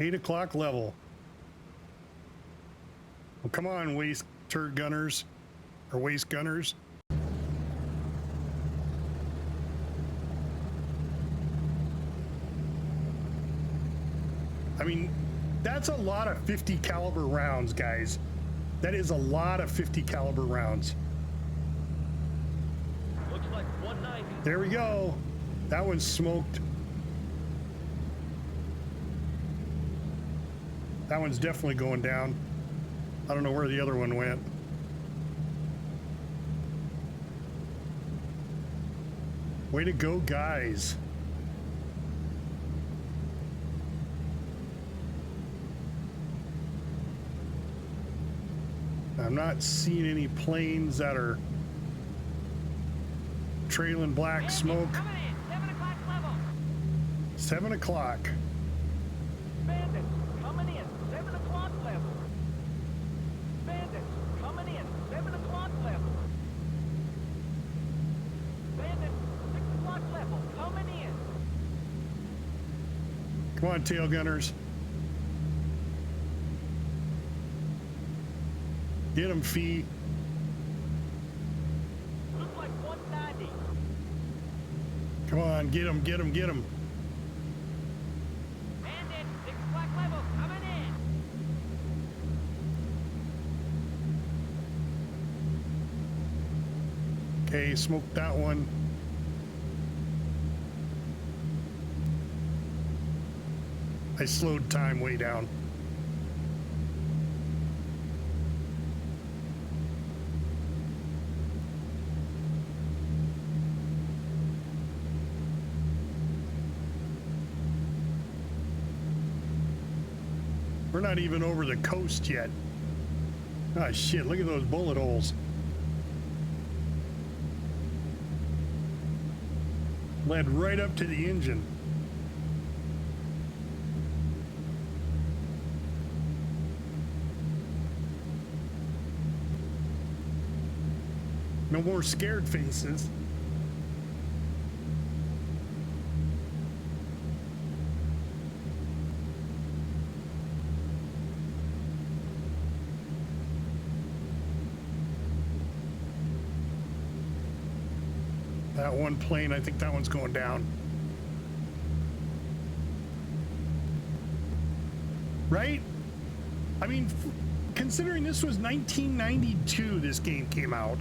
8 o'clock level. Well, come on, waist turret gunners. Or waist gunners. I mean, that's a lot of 50 caliber rounds, guys. That is a lot of 50 caliber rounds. Looks like 190. There we go. That one's smoked. That one's definitely going down. I don't know where the other one went. Way to go, guys. I'm not seeing any planes that are trailing black Bandit, smoke. coming in, 7 o'clock level. 7 o'clock. Bandits coming in, 7 o'clock level. Bandits coming in, 7 o'clock level. Bandits, 6 o'clock level, coming in. Come on, tail gunners. Get him, Fee. Looks like 190. Come on, get him, get him, get him. Bandit, 6 o'clock level, coming in. Okay, smoke that one. I slowed time way down. We're not even over the coast yet. Ah, shit, look at those bullet holes. Led right up to the engine. No more scared faces. That one plane, I think that one's going down. Right? I mean, considering this was 1992, this game came out.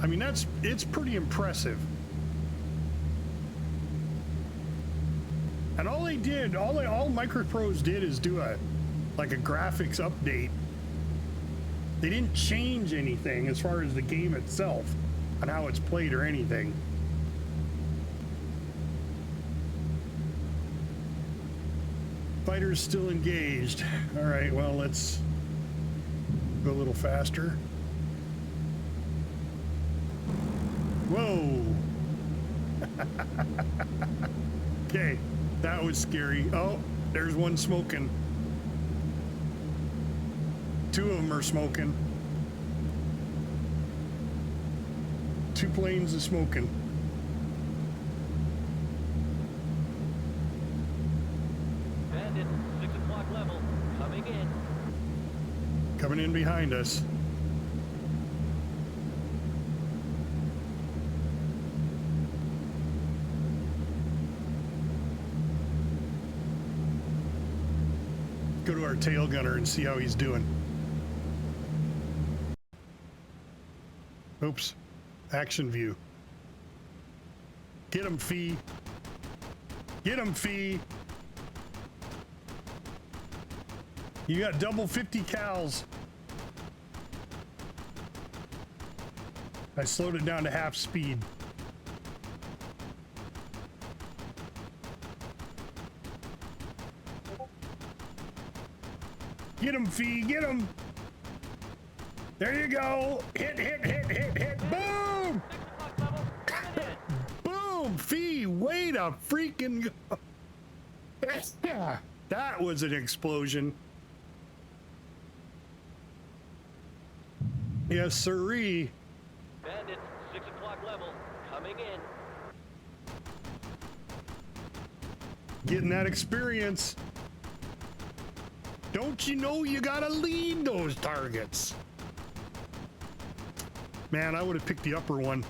I mean, it's pretty impressive. And all they did, all Microprose did is do a like a graphics update. They didn't change anything as far as the game itself on how it's played or anything. Fighters still engaged. All right, well, let's go a little faster. Whoa. Okay, that was scary. Oh, there's one smoking. Two of them are smoking. Two planes are smoking. Bandit, 6 o'clock level, coming in. Coming in behind us. Go to our tail gunner and see how he's doing. Oops. Action view. Get him, Fee. Get him, Fee. You got double 50 cals. I slowed it down to half speed. Get him, Fee, get him. There you go. Hit, hit, hit, hit, hit. Boom! 6 o'clock level, coming in. Boom! Fee, way to freaking go. Yeah, that was an explosion. Yes, sirree. Bandit, 6 o'clock level, coming in. Getting that experience. Don't you know you gotta lead those targets? Man, I would have picked the upper one.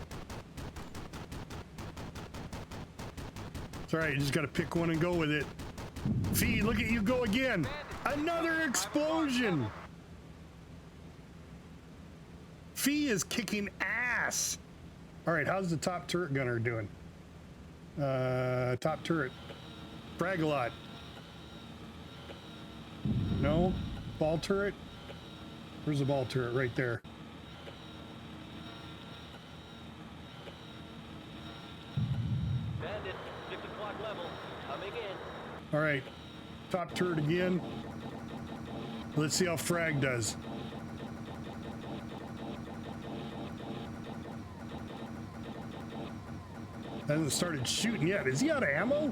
It's all right, you just gotta pick one and go with it. Fee, look at you go again. Another explosion. Fee is kicking ass. All right, how's the top turret gunner doing? Top turret. Frag a lot. No? Ball turret? Where's the ball turret? Right there. Bandit, 6 o'clock level, coming in. All right, top turret again. Let's see how frag does. Hasn't started shooting yet. Is he out of ammo?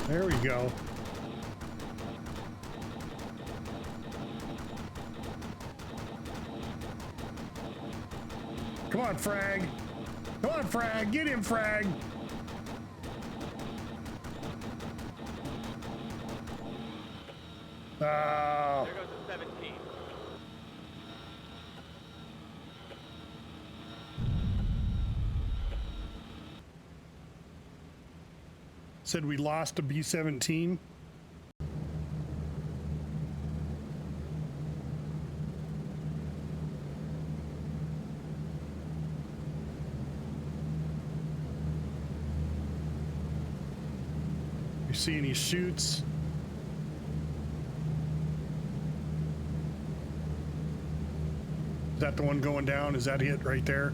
There we go. Come on, frag. Come on, frag. Get him, frag. Oh. There goes the 17. Said we lost a B-17. You see any shoots? Is that the one going down? Is that it right there?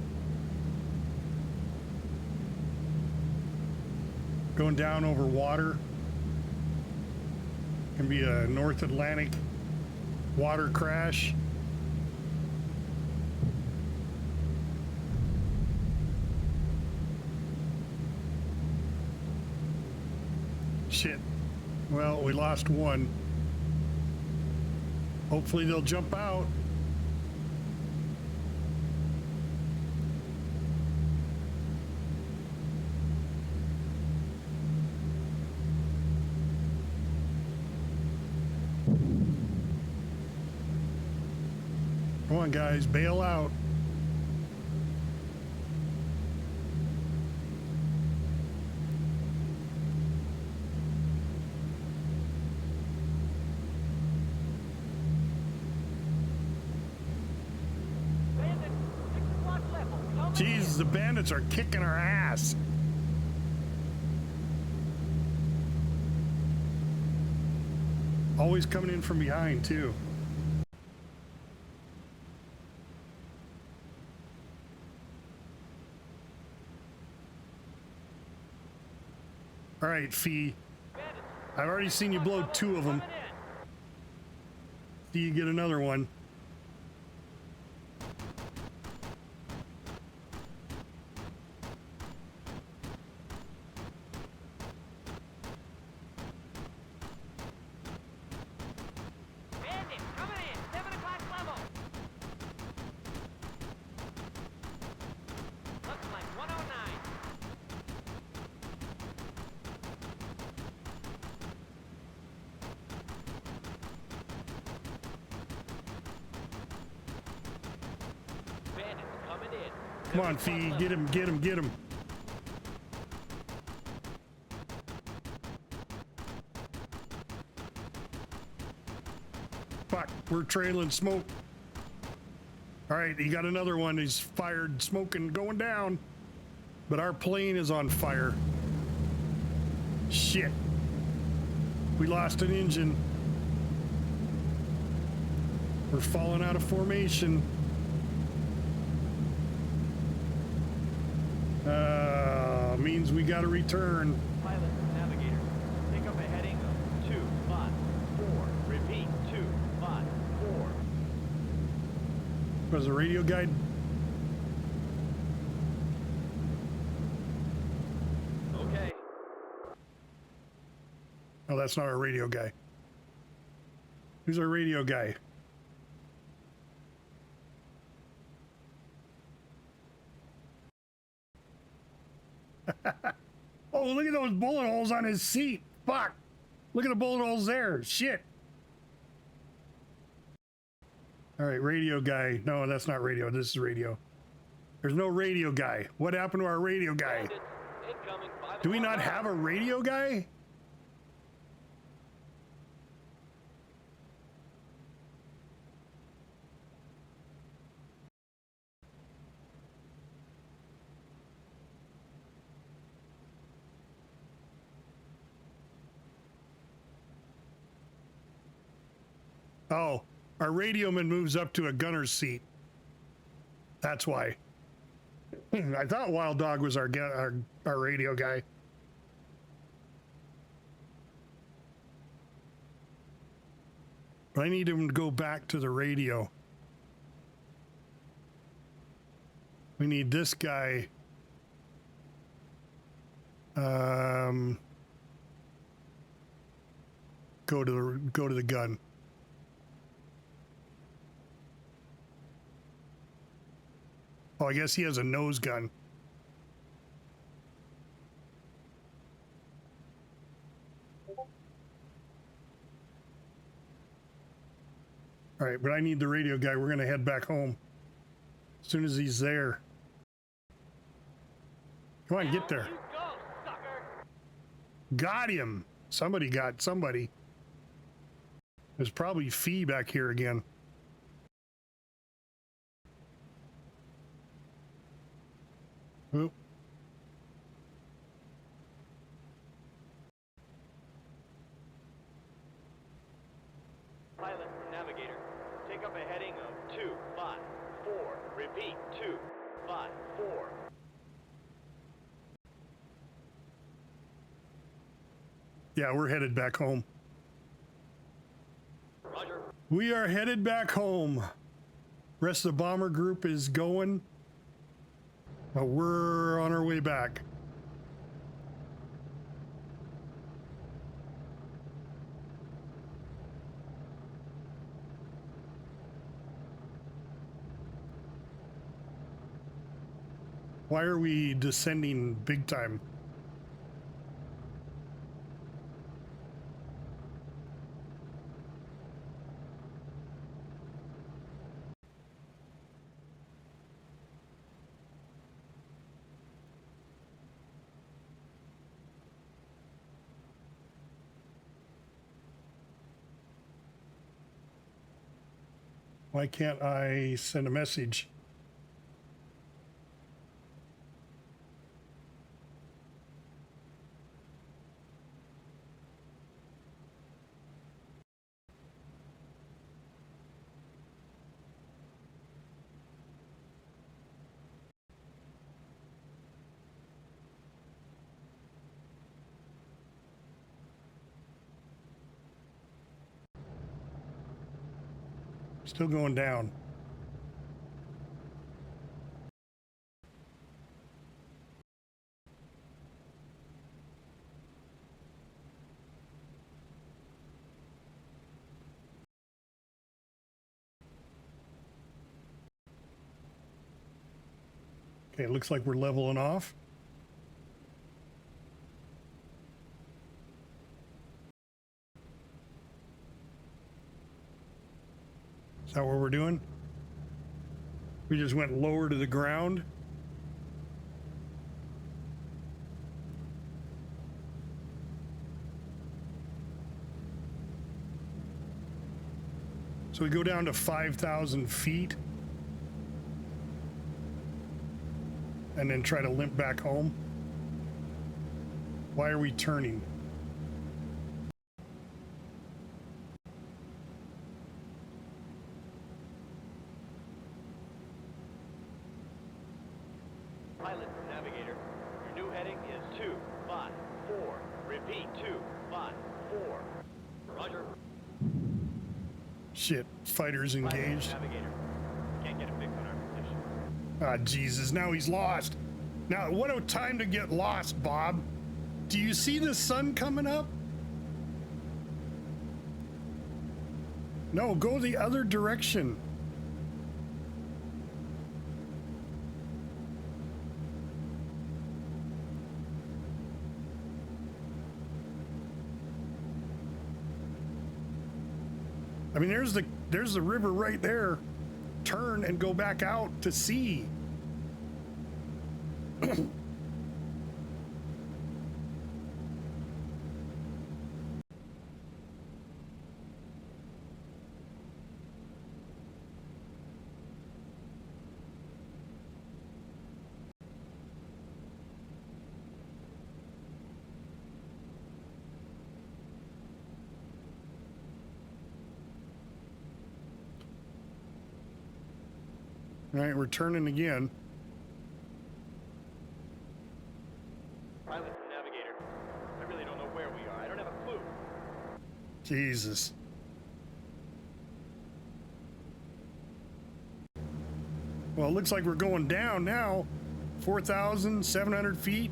Going down over water. Can be a North Atlantic water crash. Shit. Well, we lost one. Hopefully they'll jump out. Come on, guys, bail out. Jesus, the bandits are kicking our ass. Always coming in from behind, too. All right, Fee. I've already seen you blow 2 of them. See you get another one. Bandits coming in, 7 o'clock level. Looks like 109. Bandits coming in. Come on, Fee. Get him, get him, get him. Fuck, we're trailing smoke. All right, he got another one. He's fired, smoking, going down. But our plane is on fire. Shit. We lost an engine. We're falling out of formation. Means we gotta return. Pilot, navigator, take up a heading of 254. Repeat, 254. Was the radio guide? Okay. Oh, that's not our radio guy. Who's our radio guy? Oh, look at those bullet holes on his seat. Fuck. Look at the bullet holes there. Shit. All right, radio guy. No, that's not radio. This is radio. There's no radio guy. What happened to our radio guy? Bandits incoming 5 Do we not o'clock have a radio guy? Oh, our radio man moves up to a gunner's seat. That's why. I thought Wild Dog was our radio guy. But I need him to go back to the radio. We need this guy. Go to the gun. Oh, I guess he has a nose gun. All right, but I need the radio guy. We're gonna head back home as soon as he's there. Come on, get there. You go, sucker. Got him. Somebody got somebody. There's probably Fee back here again. Oop. Pilot, navigator, take up a heading of 254. Repeat, 254. Yeah, we're headed back home. Roger. We are headed back home. Rest of the bomber group is going. But we're on our way back. Why are we descending big time? Why can't I send a message? Still going down. Okay, it looks like we're leveling off. Is that what we're doing? We just went lower to the ground. So we go down to 5,000 feet and then try to limp back home. Why are we turning? Pilot, navigator. Your new heading is 254. Repeat, 254. Roger. Shit, fighters engaged. Pilot, navigator. Can't get a fix on our position. Ah, Jesus, now he's lost. Now, what a time to get lost, Bob. Do you see the sun coming up? No, go the other direction. I mean, there's the river right there. Turn and go back out to sea. All right, we're turning again. Pilot, navigator. I really don't know where we are. I don't have a clue. Jesus. Well, it looks like we're going down now. 4,700 feet.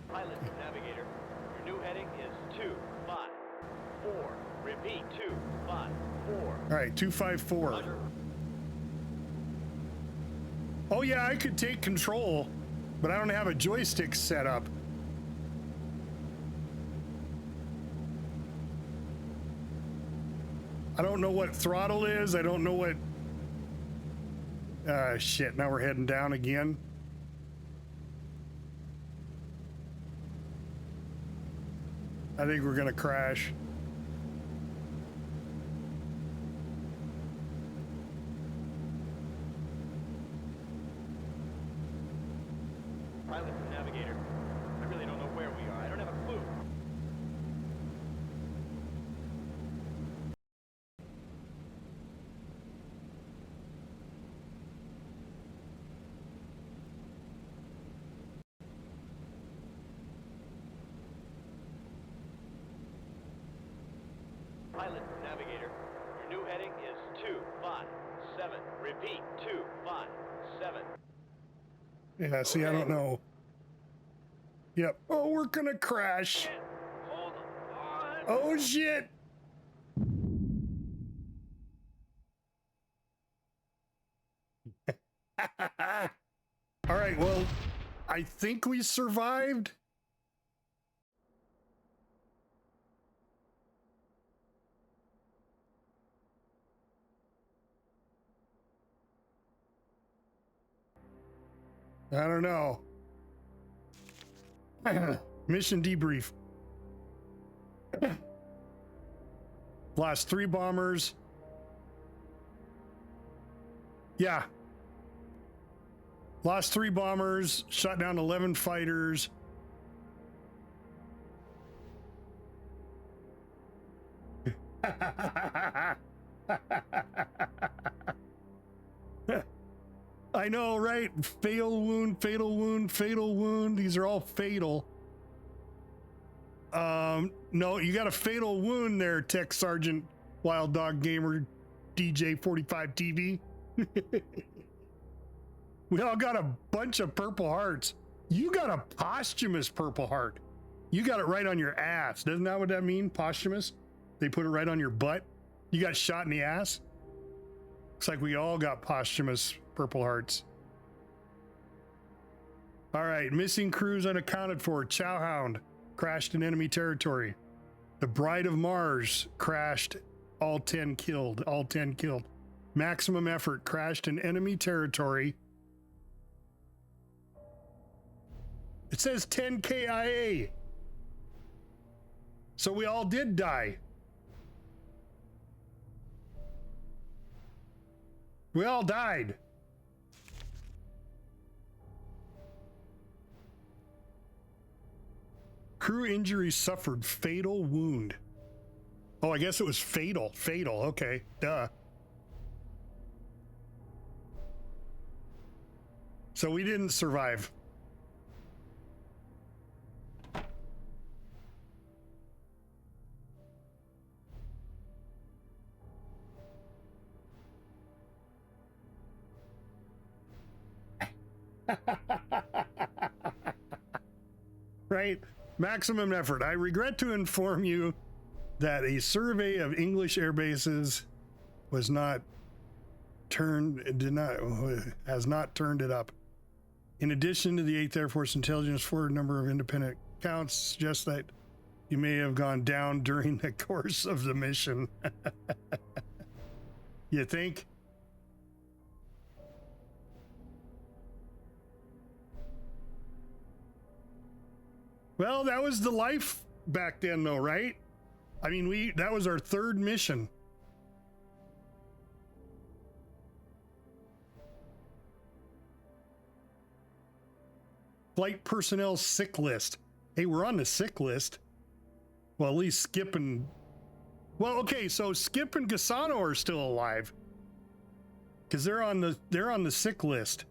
Pilot, navigator. Your new heading is 254. Repeat, 254. All right, 254. Roger. Oh yeah, I could take control, but I don't have a joystick set up. I don't know what throttle is. I don't know what... shit, now we're heading down again. I think we're gonna crash. Pilot, navigator. I really don't know where we are. I don't have a clue. Pilot, navigator. Your new heading is 257. Repeat, 257. Yeah, see, I don't know. Yep. Oh, we're gonna crash. Hold on. Oh, shit. All right, well, I think we survived. I don't know. Mission debrief. Lost 3 bombers. Yeah. Lost 3 bombers, shot down 11 fighters. I know, right? Fatal wound, fatal wound, fatal wound. These are all fatal. No, you got a fatal wound there, Tech Sergeant Wild Dog Gamer DJ 45 TV. We all got a bunch of purple hearts. You got a posthumous purple heart. You got it right on your ass. Doesn't that what that mean? Posthumous? They put it right on your butt. You got shot in the ass. Looks like we all got posthumous purple hearts. All right, missing crews unaccounted for. Chowhound crashed in enemy territory. The Bride of Mars crashed. All 10 killed. All 10 killed. Maximum effort crashed in enemy territory. It says 10 KIA. So we all did die. We all died. Crew injuries suffered. Fatal wound. Oh, I guess it was fatal. Fatal. Okay. Duh. So we didn't survive. Right? Maximum effort. I regret to inform you that a survey of English air bases has not turned it up. In addition to the 8th Air Force Intelligence Forward, number of independent accounts suggest that you may have gone down during the course of the mission. You think? Well, that was the life back then though, right? I mean, that was our third mission. Flight personnel sick list. Hey, we're on the sick list. Well, at least Skip and... Well, okay, so Skip and Gasano are still alive. Because they're on the sick list.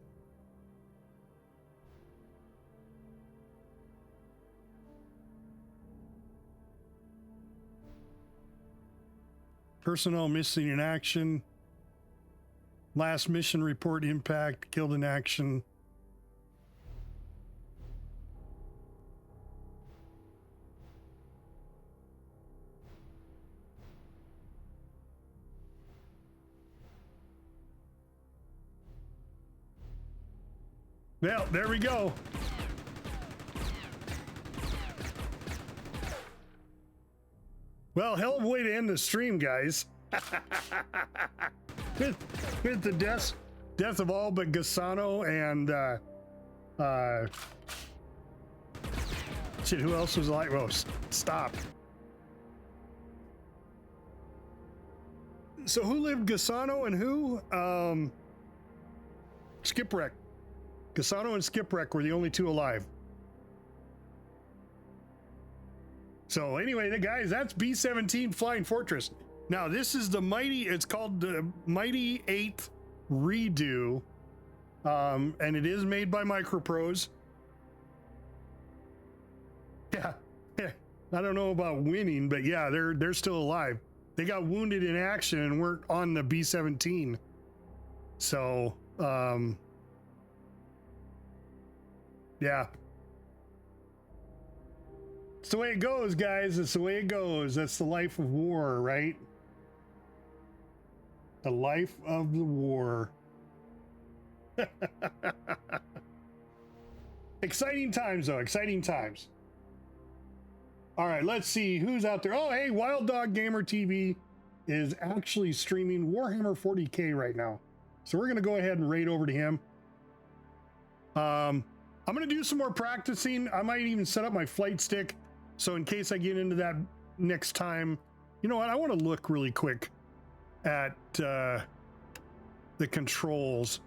Personnel missing in action. Last mission report impact, killed in action. Well, there we go. Well, hell of a way to end the stream, guys. with the death of all but Gasano and shit, who else was like? Whoa, stop. So who lived? Gasano and who? Skipwreck. Gasano and Skipwreck were the only two alive. So anyway, guys, that's B-17 Flying Fortress. Now this is the mighty, it's called the Mighty 8th Redo. And it is made by Microprose. Yeah. I don't know about winning, but yeah, they're still alive. They got wounded in action and weren't on the B-17. So, yeah. It's the way it goes, guys. It's the way it goes. That's the life of war, right? The life of the war. Exciting times, though. Exciting times. All right, let's see who's out there. Oh, hey, Wild Dog Gamer TV is actually streaming Warhammer 40K right now. So we're going to go ahead and raid over to him. I'm going to do some more practicing. I might even set up my flight stick. So in case I get into that next time, you know what? I want to look really quick at the controls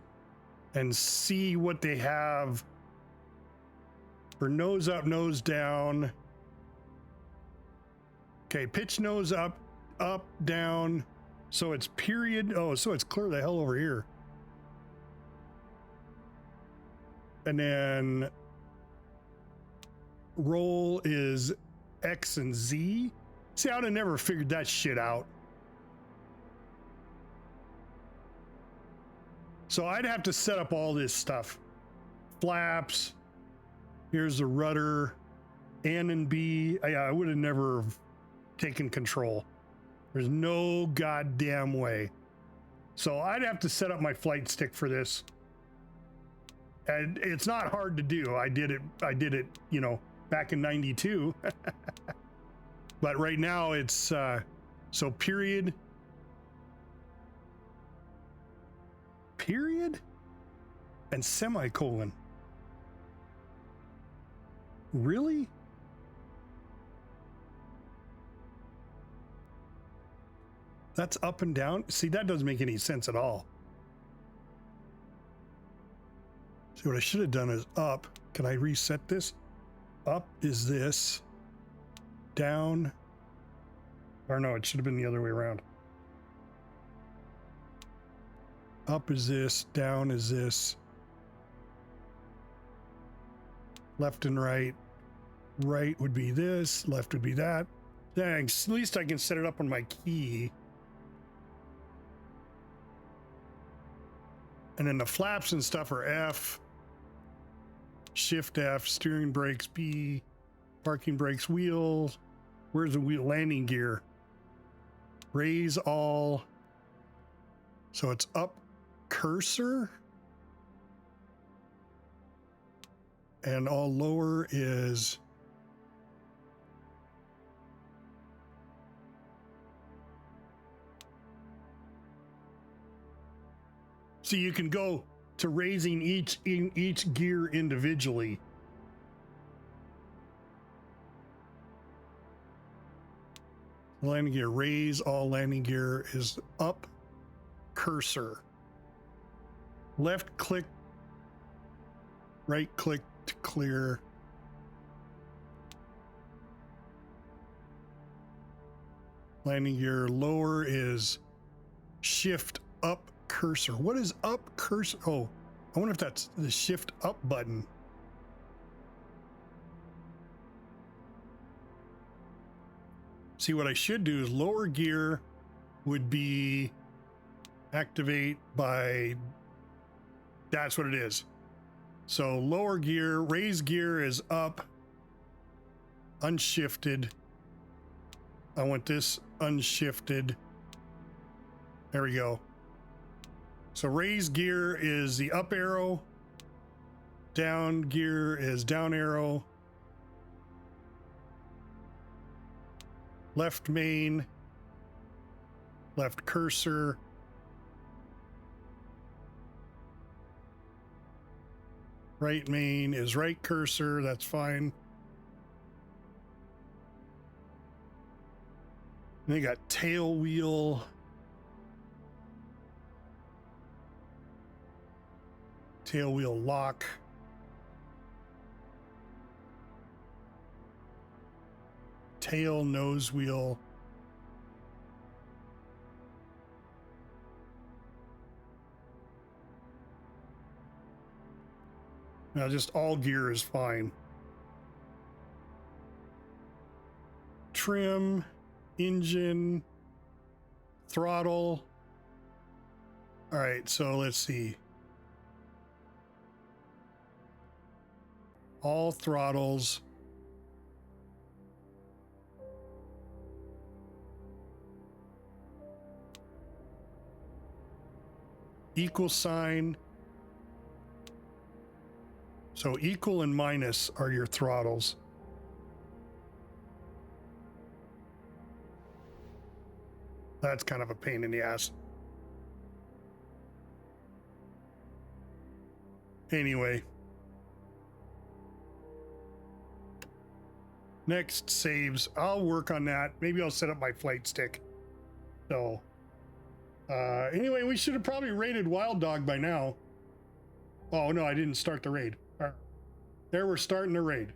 and see what they have for nose up, nose down. Okay, pitch nose up, up, down. So it's period. Oh, so it's clear the hell over here. And then roll is X and Z. See, I would have never figured that shit out. So I'd have to set up all this stuff. Flaps. Here's the rudder. N and B. I would have never taken control. There's no goddamn way. So I'd have to set up my flight stick for this. And it's not hard to do. I did it, you know, back in 92. But right now it's, so period, and semicolon. Really? That's up and down? See, that doesn't make any sense at all. See, what I should have done is up. Can I reset this? Up is this. Down. Or no, it should have been the other way around. Up is this. Down is this. Left and right. Right would be this. Left would be that. Thanks. At least I can set it up on my key. And then the flaps and stuff are F. Shift F. Steering brakes B. Parking brakes wheel. Where's the wheel? Landing gear. Raise all. So it's up cursor. And all lower is so you can go to raising each gear individually. Landing gear, raise all landing gear is up cursor. Left click, right click to clear. Landing gear lower is shift up cursor. What is up cursor? Oh, I wonder if that's the shift up button. See, what I should do is lower gear would be activate by, that's what it is. So lower gear, raise gear is up, unshifted. I want this unshifted. There we go. So raise gear is the up arrow, down gear is down arrow, left main, left cursor, right main is right cursor, that's fine. And they got tail wheel. Tail wheel lock. Tail nose wheel. Now just all gear is fine. Trim, engine, throttle. All right, so let's see. All throttles. Equal sign. So equal and minus are your throttles. That's kind of a pain in the ass. Anyway. Next saves. I'll work on that. Maybe I'll set up my flight stick. So, anyway, we should have probably raided Wild Dog by now. Oh, no, I didn't start the raid. There, we're starting the raid.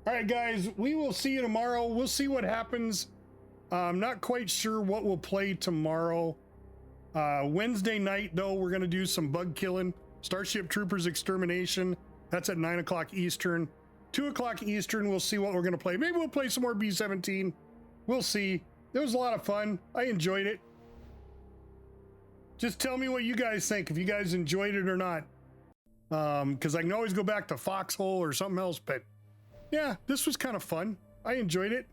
All right, guys, we will see you tomorrow. We'll see what happens. I'm not quite sure what we'll play tomorrow. Wednesday night, though, we're going to do some bug killing. Starship Troopers Extermination. That's at 9 o'clock Eastern. 2 o'clock Eastern, we'll see what we're going to play. Maybe we'll play some more B-17. We'll see. It was a lot of fun. I enjoyed it. Just tell me what you guys think, if you guys enjoyed it or not. Because I can always go back to Foxhole or something else, but yeah, this was kind of fun. I enjoyed it.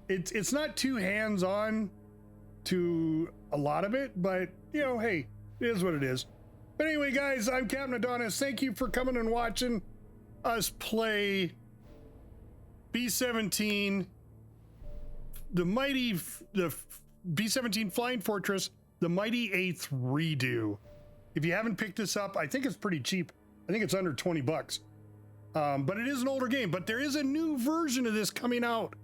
It's not too hands-on to a lot of it, but you know, hey, it is what it is. But anyway, guys, I'm Captain Adonis. Thank you for coming and watching us play B-17, the B-17 Flying Fortress, the mighty 8th redo. If you haven't picked this up, I think it's pretty cheap. I think it's under 20 bucks. But it is an older game, but there is a new version of this coming out,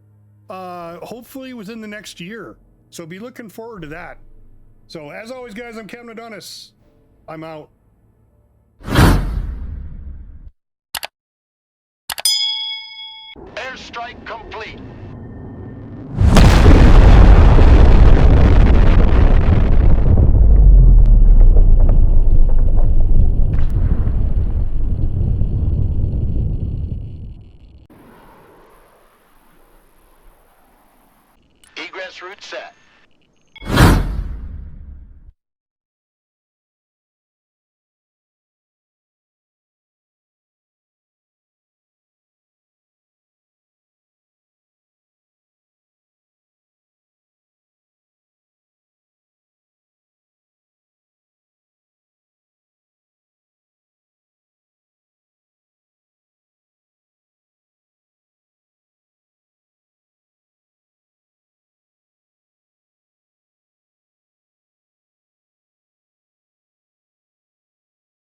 hopefully within the next year. So be looking forward to that. So as always, guys, I'm Captain Adonis. I'm out. Airstrike complete.